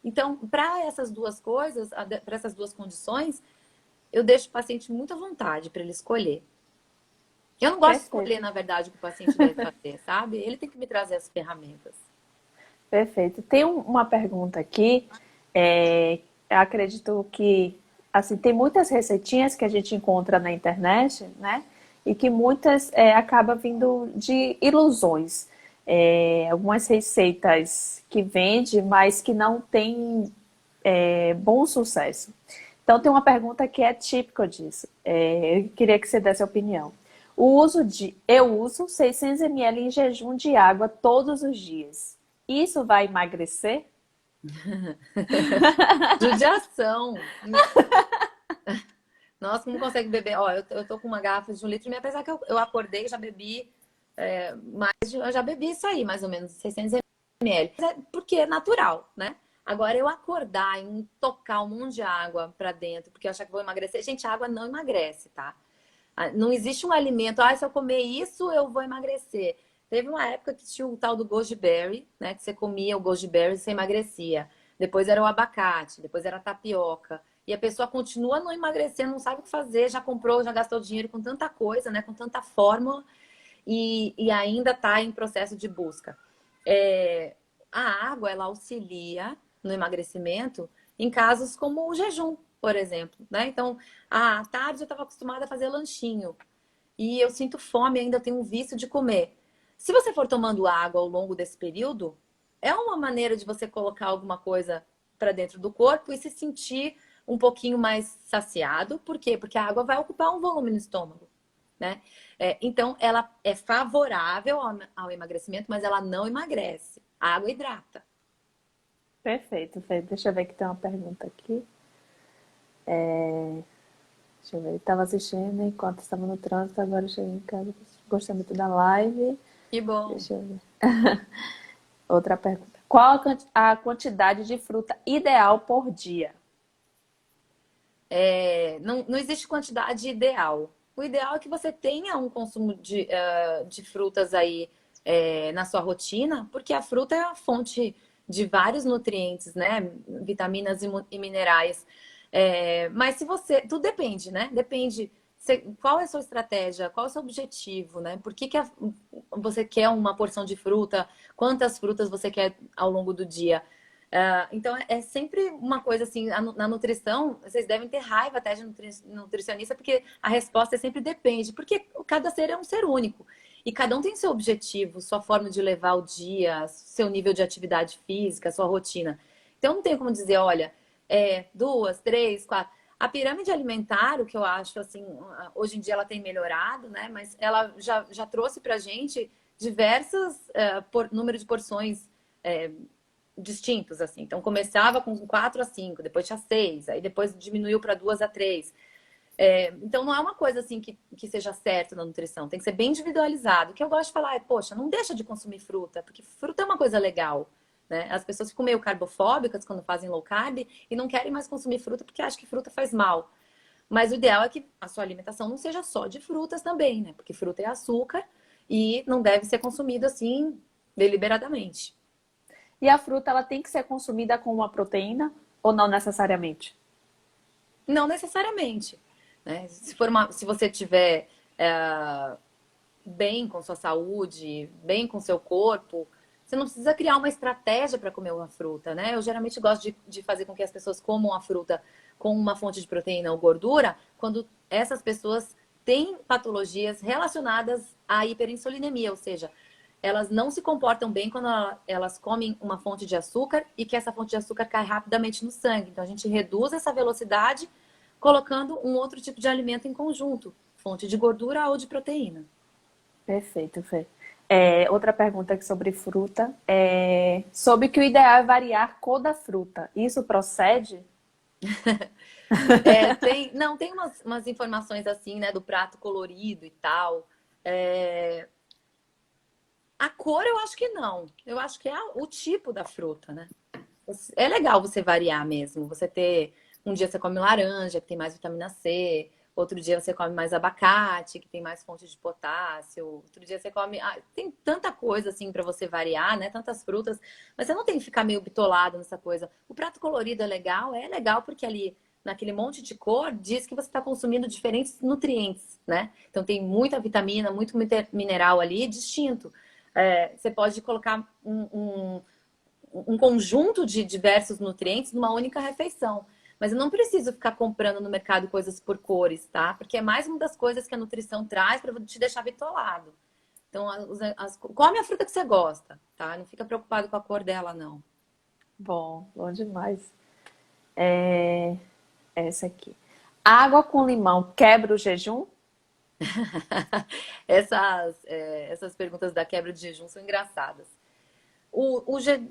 Então, para essas duas coisas, para essas duas condições, eu deixo o paciente muito à vontade para ele escolher. Eu não gosto de escolher, Perfeito, na verdade, o que o paciente deve fazer, sabe? Ele tem que me trazer as ferramentas. perfeito. Tem uma pergunta aqui, eu acredito que assim, tem muitas receitinhas que a gente encontra na internet, né? E que muitas acabam vindo de ilusões. Algumas receitas que vende, mas que não tem bom sucesso. Então, tem uma pergunta que é típica disso. Eu queria que você desse a opinião. Eu uso 600 ml em jejum de água todos os dias. Isso vai emagrecer? Judiação. Nossa, como consegue beber? Ó, eu tô com uma garrafa de 1 litro, e apesar que eu acordei, já bebi eu já bebi isso aí, mais ou menos, 600 ml. Porque é natural, né? Agora, eu acordar e tocar um monte de água pra dentro, porque eu achar que vou emagrecer. Gente, a água não emagrece, tá? Não existe um alimento, se eu comer isso, eu vou emagrecer. Teve uma época que tinha o tal do goji berry, né? Que você comia o goji berry e você emagrecia. Depois era o abacate, depois era a tapioca. E a pessoa continua não emagrecendo, não sabe o que fazer, já comprou, já gastou dinheiro com tanta coisa, né? Com tanta fórmula e ainda está em processo de busca. A água, ela auxilia no emagrecimento em casos como o jejum, por exemplo, né? Então, à tarde eu estava acostumada a fazer lanchinho e eu sinto fome, ainda tenho um vício de comer. Se você for tomando água ao longo desse período, é uma maneira de você colocar alguma coisa para dentro do corpo e se sentir um pouquinho mais saciado. Por quê? Porque a água vai ocupar um volume no estômago, né? Então, ela é favorável ao emagrecimento, mas ela não emagrece. A água hidrata. Perfeito, Fê. Deixa eu ver que tem uma pergunta aqui. Deixa eu ver. Estava assistindo enquanto estava no trânsito, agora cheguei em casa. Gostei muito da live. Que bom. Deixa eu ver. Outra pergunta. Qual a quantidade de fruta ideal por dia? Não existe quantidade ideal. O ideal é que você tenha um consumo de frutas aí na sua rotina, porque a fruta é a fonte de vários nutrientes, né? Vitaminas e minerais. Mas se você. Tudo depende, né? Depende qual é a sua estratégia? Qual é o seu objetivo, né? Por que você quer uma porção de fruta? Quantas frutas você quer ao longo do dia? Então, é sempre uma coisa assim, na nutrição, vocês devem ter raiva até de nutricionista, porque a resposta sempre depende, porque cada ser é um ser único. E cada um tem seu objetivo, sua forma de levar o dia, seu nível de atividade física, sua rotina. Então, não tem como dizer, olha, 2, 3, 4. A pirâmide alimentar, o que eu acho, assim, hoje em dia ela tem melhorado, né? Mas ela já trouxe pra gente diversos número de porções distintos, assim. Então, começava com 4 a 5, depois tinha 6, aí depois diminuiu para 2 a 3. Então, não é uma coisa assim que seja certo na nutrição, tem que ser bem individualizado. O que eu gosto de falar é, poxa, não deixa de consumir fruta, porque fruta é uma coisa legal, né? As pessoas ficam meio carbofóbicas quando fazem low carb e não querem mais consumir fruta porque acham que fruta faz mal. Mas o ideal é que a sua alimentação não seja só de frutas também, né? Porque fruta é açúcar e não deve ser consumido assim deliberadamente. E a fruta, ela tem que ser consumida com uma proteína ou não necessariamente? Não necessariamente, né? Se você tiver bem com sua saúde, bem com seu corpo, você não precisa criar uma estratégia para comer uma fruta, né? Eu geralmente gosto de fazer com que as pessoas comam a fruta com uma fonte de proteína ou gordura, quando essas pessoas têm patologias relacionadas à hiperinsulinemia, ou seja, elas não se comportam bem quando elas comem uma fonte de açúcar e que essa fonte de açúcar cai rapidamente no sangue. Então a gente reduz essa velocidade colocando um outro tipo de alimento em conjunto, fonte de gordura ou de proteína. Perfeito, Fê. Outra pergunta aqui sobre fruta. Sobre que o ideal é variar a cor da fruta. Isso procede? Tem umas informações assim, né, do prato colorido e tal. A cor eu acho que não. Eu acho que é o tipo da fruta, né? É legal você variar mesmo. Você ter. Um dia você come laranja, que tem mais vitamina C. Outro dia você come mais abacate, que tem mais fonte de potássio. Outro dia você come. Tem tanta coisa assim para você variar, né? Tantas frutas. Mas você não tem que ficar meio bitolado nessa coisa. O prato colorido é legal porque ali, naquele monte de cor, diz que você está consumindo diferentes nutrientes, né? Então tem muita vitamina, muito mineral ali distinto. Você pode colocar um conjunto de diversos nutrientes numa única refeição. Mas eu não preciso ficar comprando no mercado coisas por cores, tá? Porque é mais uma das coisas que a nutrição traz para te deixar bitolado. Então, come a fruta que você gosta, tá? Não fica preocupado com a cor dela, não. Bom, bom demais. Essa aqui. Água com limão quebra o jejum? Essas perguntas da quebra de jejum são engraçadas.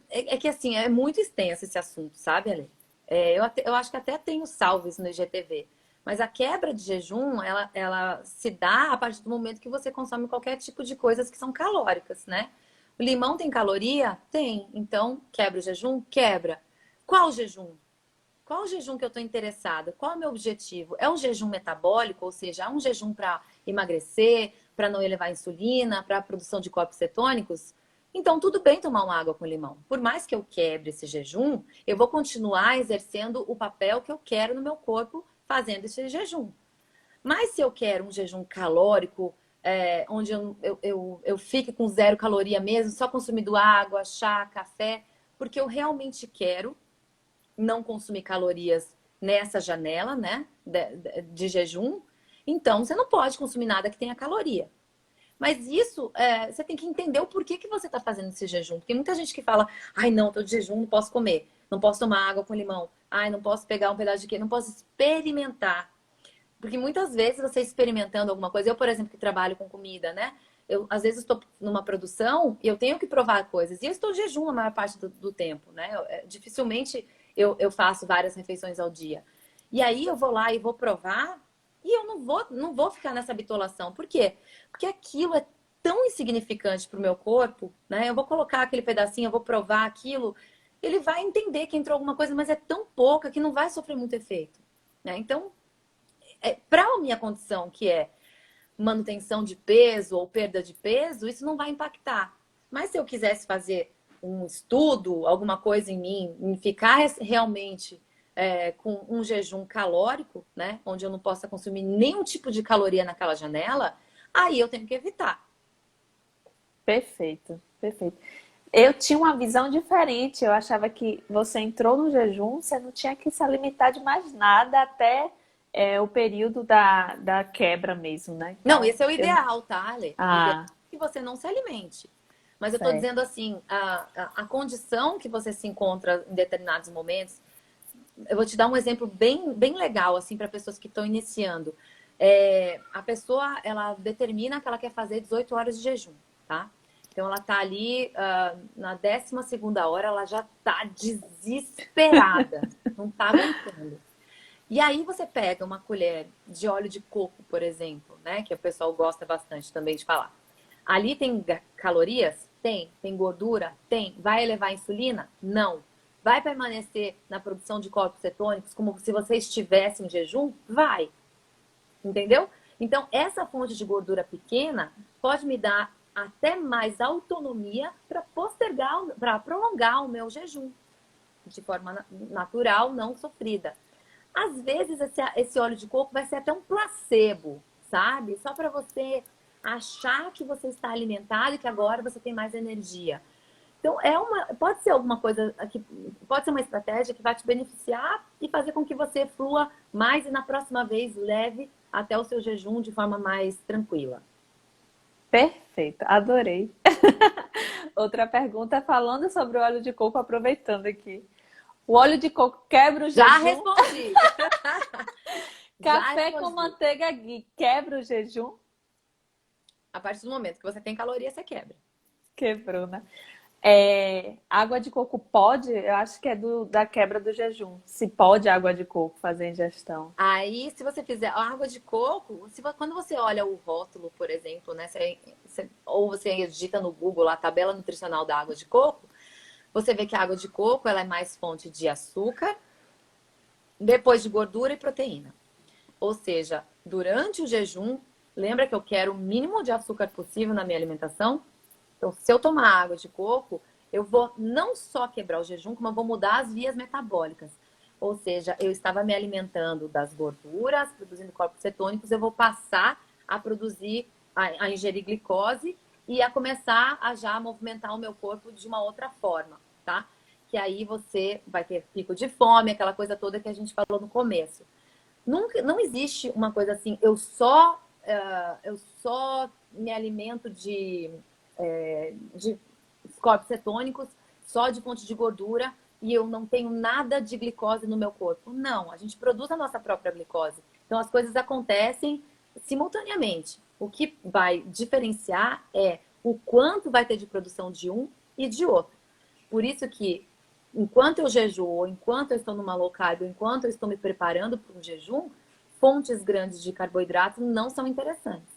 É que assim, é muito extenso esse assunto, sabe, Ale? Eu acho que até tenho salvos no IGTV. Mas a quebra de jejum, ela se dá a partir do momento que você consome qualquer tipo de coisas que são calóricas, né? O limão tem caloria? Tem. Então, quebra o jejum? Quebra. Qual jejum? Qual o jejum que eu estou interessada? Qual é o meu objetivo? É um jejum metabólico, ou seja, é um jejum para emagrecer, para não elevar a insulina, para a produção de corpos cetônicos? Então, tudo bem tomar uma água com limão. Por mais que eu quebre esse jejum, eu vou continuar exercendo o papel que eu quero no meu corpo fazendo esse jejum. Mas se eu quero um jejum calórico, onde eu fique com 0 caloria mesmo, só consumindo água, chá, café, porque eu realmente quero não consumir calorias nessa janela, né, de jejum, então você não pode consumir nada que tenha caloria. Mas isso, você tem que entender o porquê que você está fazendo esse jejum. Porque muita gente que fala, ai não, tô de jejum, não posso comer, não posso tomar água com limão, ai não posso pegar um pedaço de queijo, não posso experimentar. Porque muitas vezes você experimentando alguma coisa, eu, por exemplo, que trabalho com comida, né? Eu, às vezes, estou numa produção e eu tenho que provar coisas. E eu estou de jejum a maior parte do tempo, né? Dificilmente eu faço várias refeições ao dia. E aí eu vou lá e vou provar e eu não vou ficar nessa bitolação. Por quê? Porque aquilo é tão insignificante para o meu corpo, né? Eu vou colocar aquele pedacinho, eu vou provar aquilo. Ele vai entender que entrou alguma coisa, mas é tão pouca que não vai sofrer muito efeito, né? Então, para a minha condição, que é manutenção de peso ou perda de peso, isso não vai impactar. Mas se eu quisesse fazer um estudo, alguma coisa em mim, em ficar realmente com um jejum calórico, né? Onde eu não possa consumir nenhum tipo de caloria naquela janela, aí eu tenho que evitar. Perfeito, perfeito. Eu tinha uma visão diferente. Eu achava que você entrou no jejum, você não tinha que se alimentar de mais nada até o período da quebra mesmo, né? Não, Então, esse é o eu. ideal, tá, Ale? O ideal Ah, é que você não se alimente. Mas eu tô certo. dizendo assim, a condição que você se encontra em determinados momentos, eu vou te dar um exemplo bem legal, assim, para pessoas que estão iniciando. A pessoa, ela determina que ela quer fazer 18 horas de jejum, tá? Então, ela tá ali, na 12ª hora, ela já tá desesperada, não tá aguentando. E aí você pega uma colher de óleo de coco, por exemplo, né? Que o pessoal gosta bastante também de falar. Ali tem calorias? Tem. Tem gordura? Tem. Vai elevar a insulina? Não. Vai permanecer na produção de corpos cetônicos como se você estivesse em jejum? Vai. Entendeu? Então, essa fonte de gordura pequena pode me dar até mais autonomia para postergar, para prolongar o meu jejum de forma natural, não sofrida. Às vezes, esse óleo de coco vai ser até um placebo, sabe? Só para você achar que você está alimentado e que agora você tem mais energia. Então, pode ser alguma coisa que pode ser uma estratégia que vai te beneficiar e fazer com que você flua mais e na próxima vez leve até o seu jejum de forma mais tranquila. Perfeito, adorei. Outra pergunta falando sobre o óleo de coco, aproveitando aqui. O óleo de coco quebra o Já jejum? respondi. Já Café com respondi. manteiga ghee quebra o jejum? A partir do momento que você tem caloria, você quebra. Quebrou, né? Água de coco pode? Eu acho que é da quebra do jejum. Se pode água de coco fazer ingestão. Aí, se você fizer água de coco, quando você olha o rótulo, por exemplo, né? Ou você digita no Google a tabela nutricional da água de coco, você vê que a água de coco ela é mais fonte de açúcar, depois de gordura e proteína. Ou seja, durante o jejum, lembra que eu quero o mínimo de açúcar possível na minha alimentação? Então, se eu tomar água de coco, eu vou não só quebrar o jejum, como eu vou mudar as vias metabólicas. Ou seja, eu estava me alimentando das gorduras, produzindo corpos cetônicos, eu vou passar a produzir, a ingerir glicose e a começar a já movimentar o meu corpo de uma outra forma, tá? Que aí você vai ter pico de fome, aquela coisa toda que a gente falou no começo. Nunca, não existe uma coisa assim, eu só me alimento de corpos cetônicos, só de fonte de gordura e eu não tenho nada de glicose no meu corpo. Não, a gente produz a nossa própria glicose. Então as coisas acontecem simultaneamente. O que vai diferenciar é o quanto vai ter de produção de um e de outro. Por isso que enquanto eu jejuo, enquanto eu estou numa low carb, enquanto eu estou me preparando para um jejum, fontes grandes de carboidrato não são interessantes.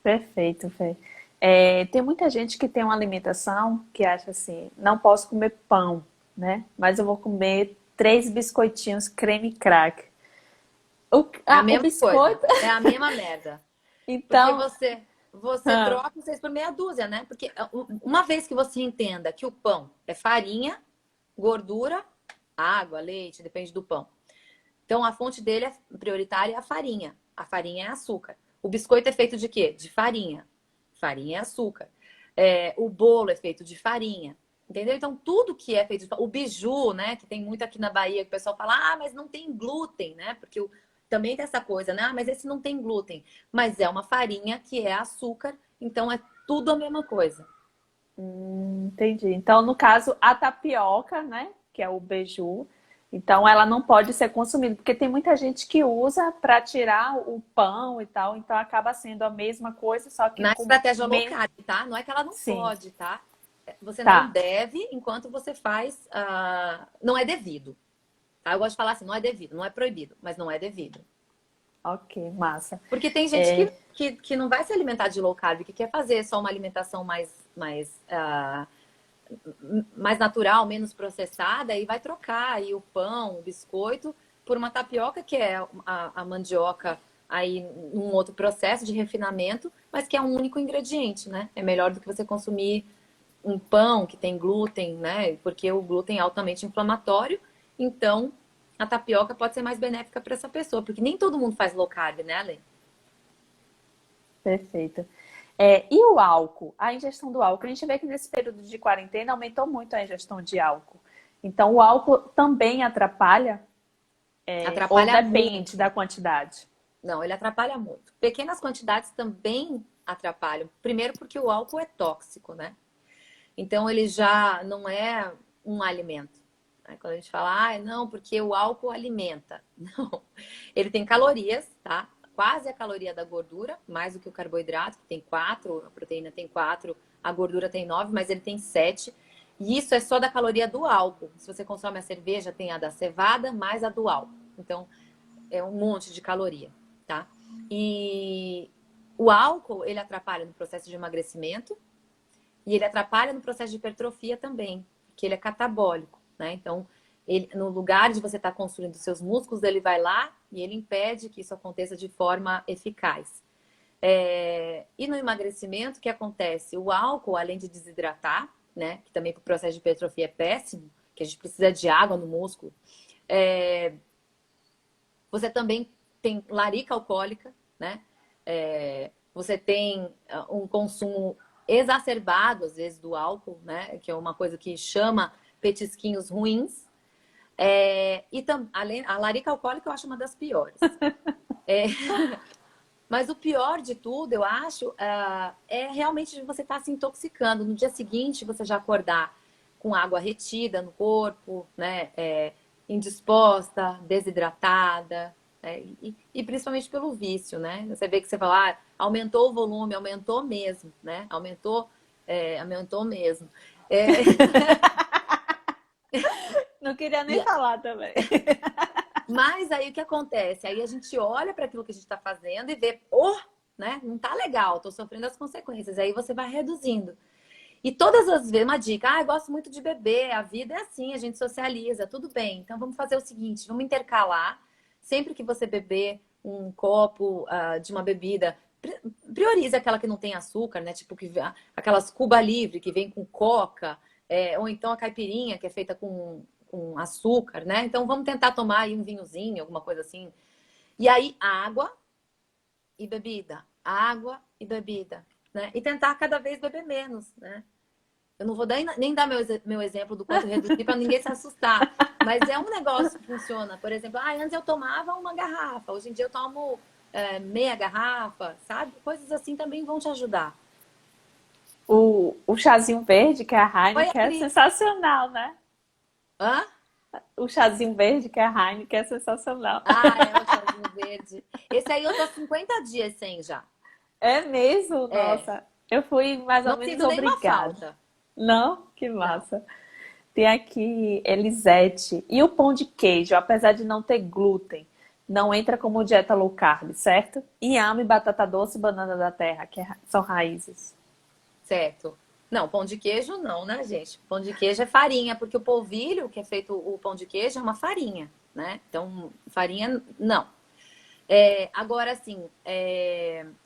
Perfeito, Fê. Tem muita gente que tem uma alimentação que acha assim, não posso comer pão, né? Mas eu vou comer 3 biscoitinhos creme crack. É a O mesma coisa, biscoito, é a mesma merda. Porque então, você troca os 6 por meia dúzia, né? Porque uma vez que você entenda que o pão é farinha, gordura, água, leite, depende do pão. Então a fonte dele é prioritária é a farinha. A farinha é açúcar. O biscoito é feito de quê? De farinha. Farinha é açúcar. O bolo é feito de farinha. Entendeu? Então, tudo que é feito de o biju, né? Que tem muito aqui na Bahia, que o pessoal fala, mas não tem glúten, né? Porque também tem essa coisa, né? Mas esse não tem glúten. Mas é uma farinha que é açúcar, então é tudo a mesma coisa. entendi. Então, no caso, a tapioca, né? Que é o beiju. Então, ela não pode ser consumida, porque tem muita gente que usa para tirar o pão e tal. Então, acaba sendo a mesma coisa, só que Na com estratégia low carb, tá? Não é que ela não Sim, pode, tá? Você não tá. deve enquanto você faz. Não é devido. Tá? Eu gosto de falar assim, não é devido, não é proibido, mas não é devido. Ok, massa. Porque tem gente que não vai se alimentar de low carb, que quer fazer só uma alimentação mais natural, menos processada, e vai trocar aí o pão, o biscoito, por uma tapioca, que é a mandioca aí num outro processo de refinamento, mas que é um único ingrediente, né? É melhor do que você consumir um pão que tem glúten, né? Porque o glúten é altamente inflamatório, então a tapioca pode ser mais benéfica para essa pessoa, porque nem todo mundo faz low carb, né, Ale? Perfeito. E o álcool? A ingestão do álcool. A gente vê que nesse período de quarentena aumentou muito a ingestão de álcool. Então, o álcool também atrapalha, ou Atrapalha muito. depende da quantidade? Não, ele atrapalha muito. Pequenas quantidades também atrapalham. Primeiro porque o álcool é tóxico, né? Então ele já não é um alimento. Aí quando a gente fala, ah, não, porque o álcool alimenta. Não. Ele tem calorias, tá? Quase a caloria da gordura, mais do que o carboidrato, que tem 4, a proteína tem 4, a gordura tem 9, mas ele tem 7. E isso é só da caloria do álcool. Se você consome a cerveja, tem a da cevada mais a do álcool. Então, é um monte de caloria, tá? E o álcool, ele atrapalha no processo de emagrecimento e ele atrapalha no processo de hipertrofia também, porque ele é catabólico, né? Então, ele, no lugar de você estar construindo seus músculos, ele vai lá e ele impede que isso aconteça de forma eficaz. E no emagrecimento, o que acontece? O álcool, além de desidratar, né? Que também para o processo de hipertrofia é péssimo, que a gente precisa de água no músculo. Você também tem larica alcoólica, né? Você tem um consumo exacerbado, às vezes, do álcool, né? Que é uma coisa que chama petisquinhos ruins. Além, a larica alcoólica eu acho uma das piores. Mas o pior de tudo, eu acho, é realmente você estar se intoxicando. No dia seguinte, você já acordar com água retida no corpo, né? Indisposta, desidratada, né? E principalmente pelo vício, né? Você vê que você fala, aumentou o volume, aumentou mesmo, né? Aumentou mesmo. Não queria nem E, falar também. mas aí o que acontece? Aí a gente olha para aquilo que a gente está fazendo e vê, né? Não tá legal, tô sofrendo as consequências. Aí você vai reduzindo. E todas as vezes, uma dica, eu gosto muito de beber, a vida é assim, a gente socializa, tudo bem. Então vamos fazer o seguinte, vamos intercalar. Sempre que você beber um copo de uma bebida, priorize aquela que não tem açúcar, né? Tipo aquelas Cuba Livre que vem com coca, ou então a caipirinha que é feita com açúcar, né? Então vamos tentar tomar aí um vinhozinho, alguma coisa assim. E aí, água e bebida, né? E tentar cada vez beber menos, né? Eu não vou nem dar meu exemplo do quanto reduzir para ninguém se assustar. Mas é um negócio que funciona. Por exemplo, antes eu tomava uma garrafa, hoje em dia eu tomo meia garrafa, sabe? Coisas assim também vão te ajudar. O chazinho verde, que é a Oi, Heineken, é Cris. sensacional, né? Hã? O chazinho verde, que é a Heineken, é sensacional. É o chazinho verde. Esse aí eu tô 50 dias sem já. É mesmo? É. Nossa, eu fui mais ou Não menos sinto nenhuma obrigada. falta. Não? Que Não. massa. Tem aqui Elisete. E o pão de queijo, apesar de não ter glúten, não entra como dieta low carb, certo? Inhame, batata doce e banana da terra, que são raízes. Certo. Não, pão de queijo não, né, gente? Pão de queijo é farinha, porque o polvilho, que é feito o pão de queijo, é uma farinha, né? Então, farinha, não. Agora, assim,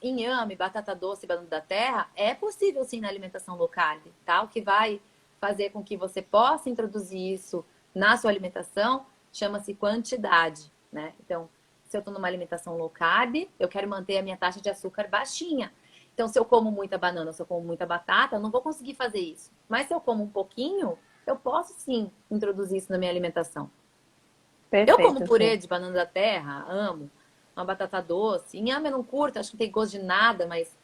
inhame, batata doce e banana da terra, é possível sim na alimentação low carb, tá? O que vai fazer com que você possa introduzir isso na sua alimentação chama-se quantidade, né? Então, se eu tô numa alimentação low carb, eu quero manter a minha taxa de açúcar baixinha. Então, se eu como muita banana, se eu como muita batata, eu não vou conseguir fazer isso. Mas se eu como um pouquinho, eu posso sim introduzir isso na minha alimentação. Eu como Perfeito, purê Fê. de banana da terra, amo. Uma batata doce. Inhame eu não curto, acho que não tem gosto de nada, mas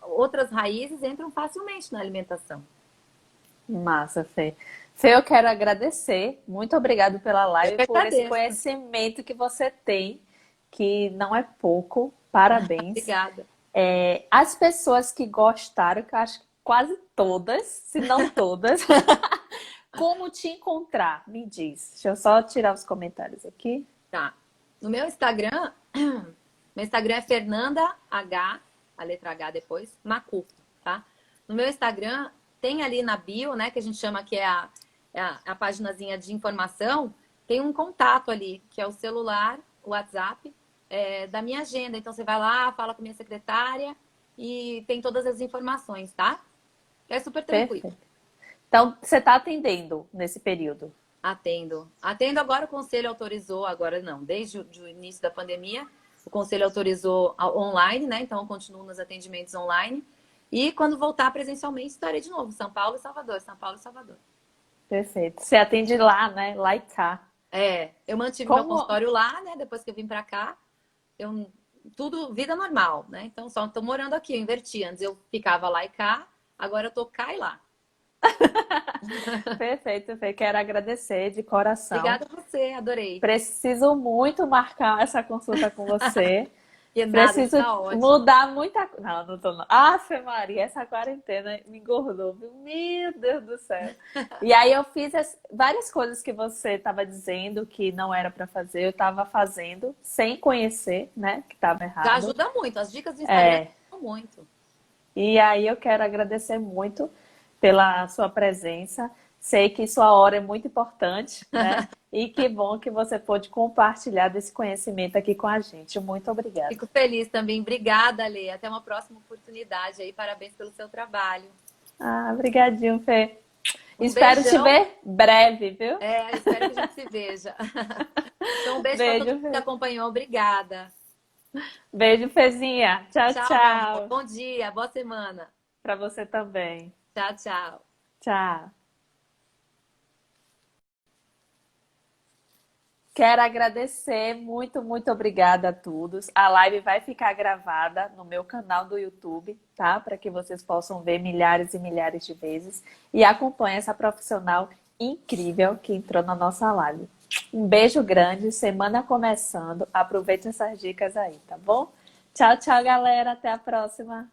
outras raízes entram facilmente na alimentação. Massa, Fê. Fê, eu quero agradecer. Muito obrigado pela Eu live, que por esse agradeço. conhecimento que você tem, que não é pouco. Parabéns. Obrigada. As pessoas que gostaram, que eu acho que quase todas, se não todas, como te encontrar? Me diz. Deixa eu só tirar os comentários aqui. Tá. No meu Instagram, meu Instagram é Fernanda H, a letra H depois, Macu, tá? No meu Instagram tem ali na bio, né, que a gente chama que é a paginazinha de informação, tem um contato ali, que é o celular, o WhatsApp, da minha agenda. Então você vai lá, fala com a minha secretária e tem todas as informações, tá? É super tranquilo. Perfeito. Então, você está atendendo nesse período? Atendo. Atendo agora, o conselho autorizou, agora não, desde o início da pandemia, o conselho autorizou online, né? Então eu continuo nos atendimentos online. E quando voltar presencialmente, estarei de novo. São Paulo e Salvador, São Paulo e Salvador. Perfeito. Você atende lá, né? Lá e cá. É, eu mantive meu Como? consultório lá, né? Depois que eu vim pra cá, eu tudo vida normal, né? Então só tô morando aqui, eu inverti. Antes eu ficava lá e cá, agora eu tô cá e lá. Perfeito, Fê. Quero agradecer de coração. Obrigada a você, adorei. Preciso muito marcar essa consulta com você. E nada, Preciso está ótimo. mudar muita coisa. Não, não tô não. Afe Maria, essa quarentena me engordou, viu? Meu Deus do céu. E aí eu fiz várias coisas que você estava dizendo que não era para fazer, eu estava fazendo sem conhecer, né? Que estava Já errado. ajuda muito, as dicas do Instagram É. ajudam muito. E aí eu quero agradecer muito pela sua presença. Sei que sua hora é muito importante, né? E que bom que você pôde compartilhar desse conhecimento aqui com a gente. Muito obrigada. Fico feliz também. Obrigada, Lê. Até uma próxima oportunidade aí. Parabéns pelo seu trabalho. Ah, obrigadinho, Fê. Um Espero te beijão. ver breve, viu? É, espero que a gente se veja. Então, um beijo para todo Beijo, mundo que Fê. acompanhou. Obrigada. Beijo, Fezinha. Tchau, Tchau, meu amor. tchau. Bom dia, boa semana. Para você também. Tchau, tchau. Tchau. Quero agradecer, muito, muito obrigada a todos. A live vai ficar gravada no meu canal do YouTube, tá? Para que vocês possam ver milhares e milhares de vezes. E acompanhe essa profissional incrível que entrou na nossa live. Um beijo grande, semana começando. Aproveite essas dicas aí, tá bom? Tchau, tchau, galera. Até a próxima.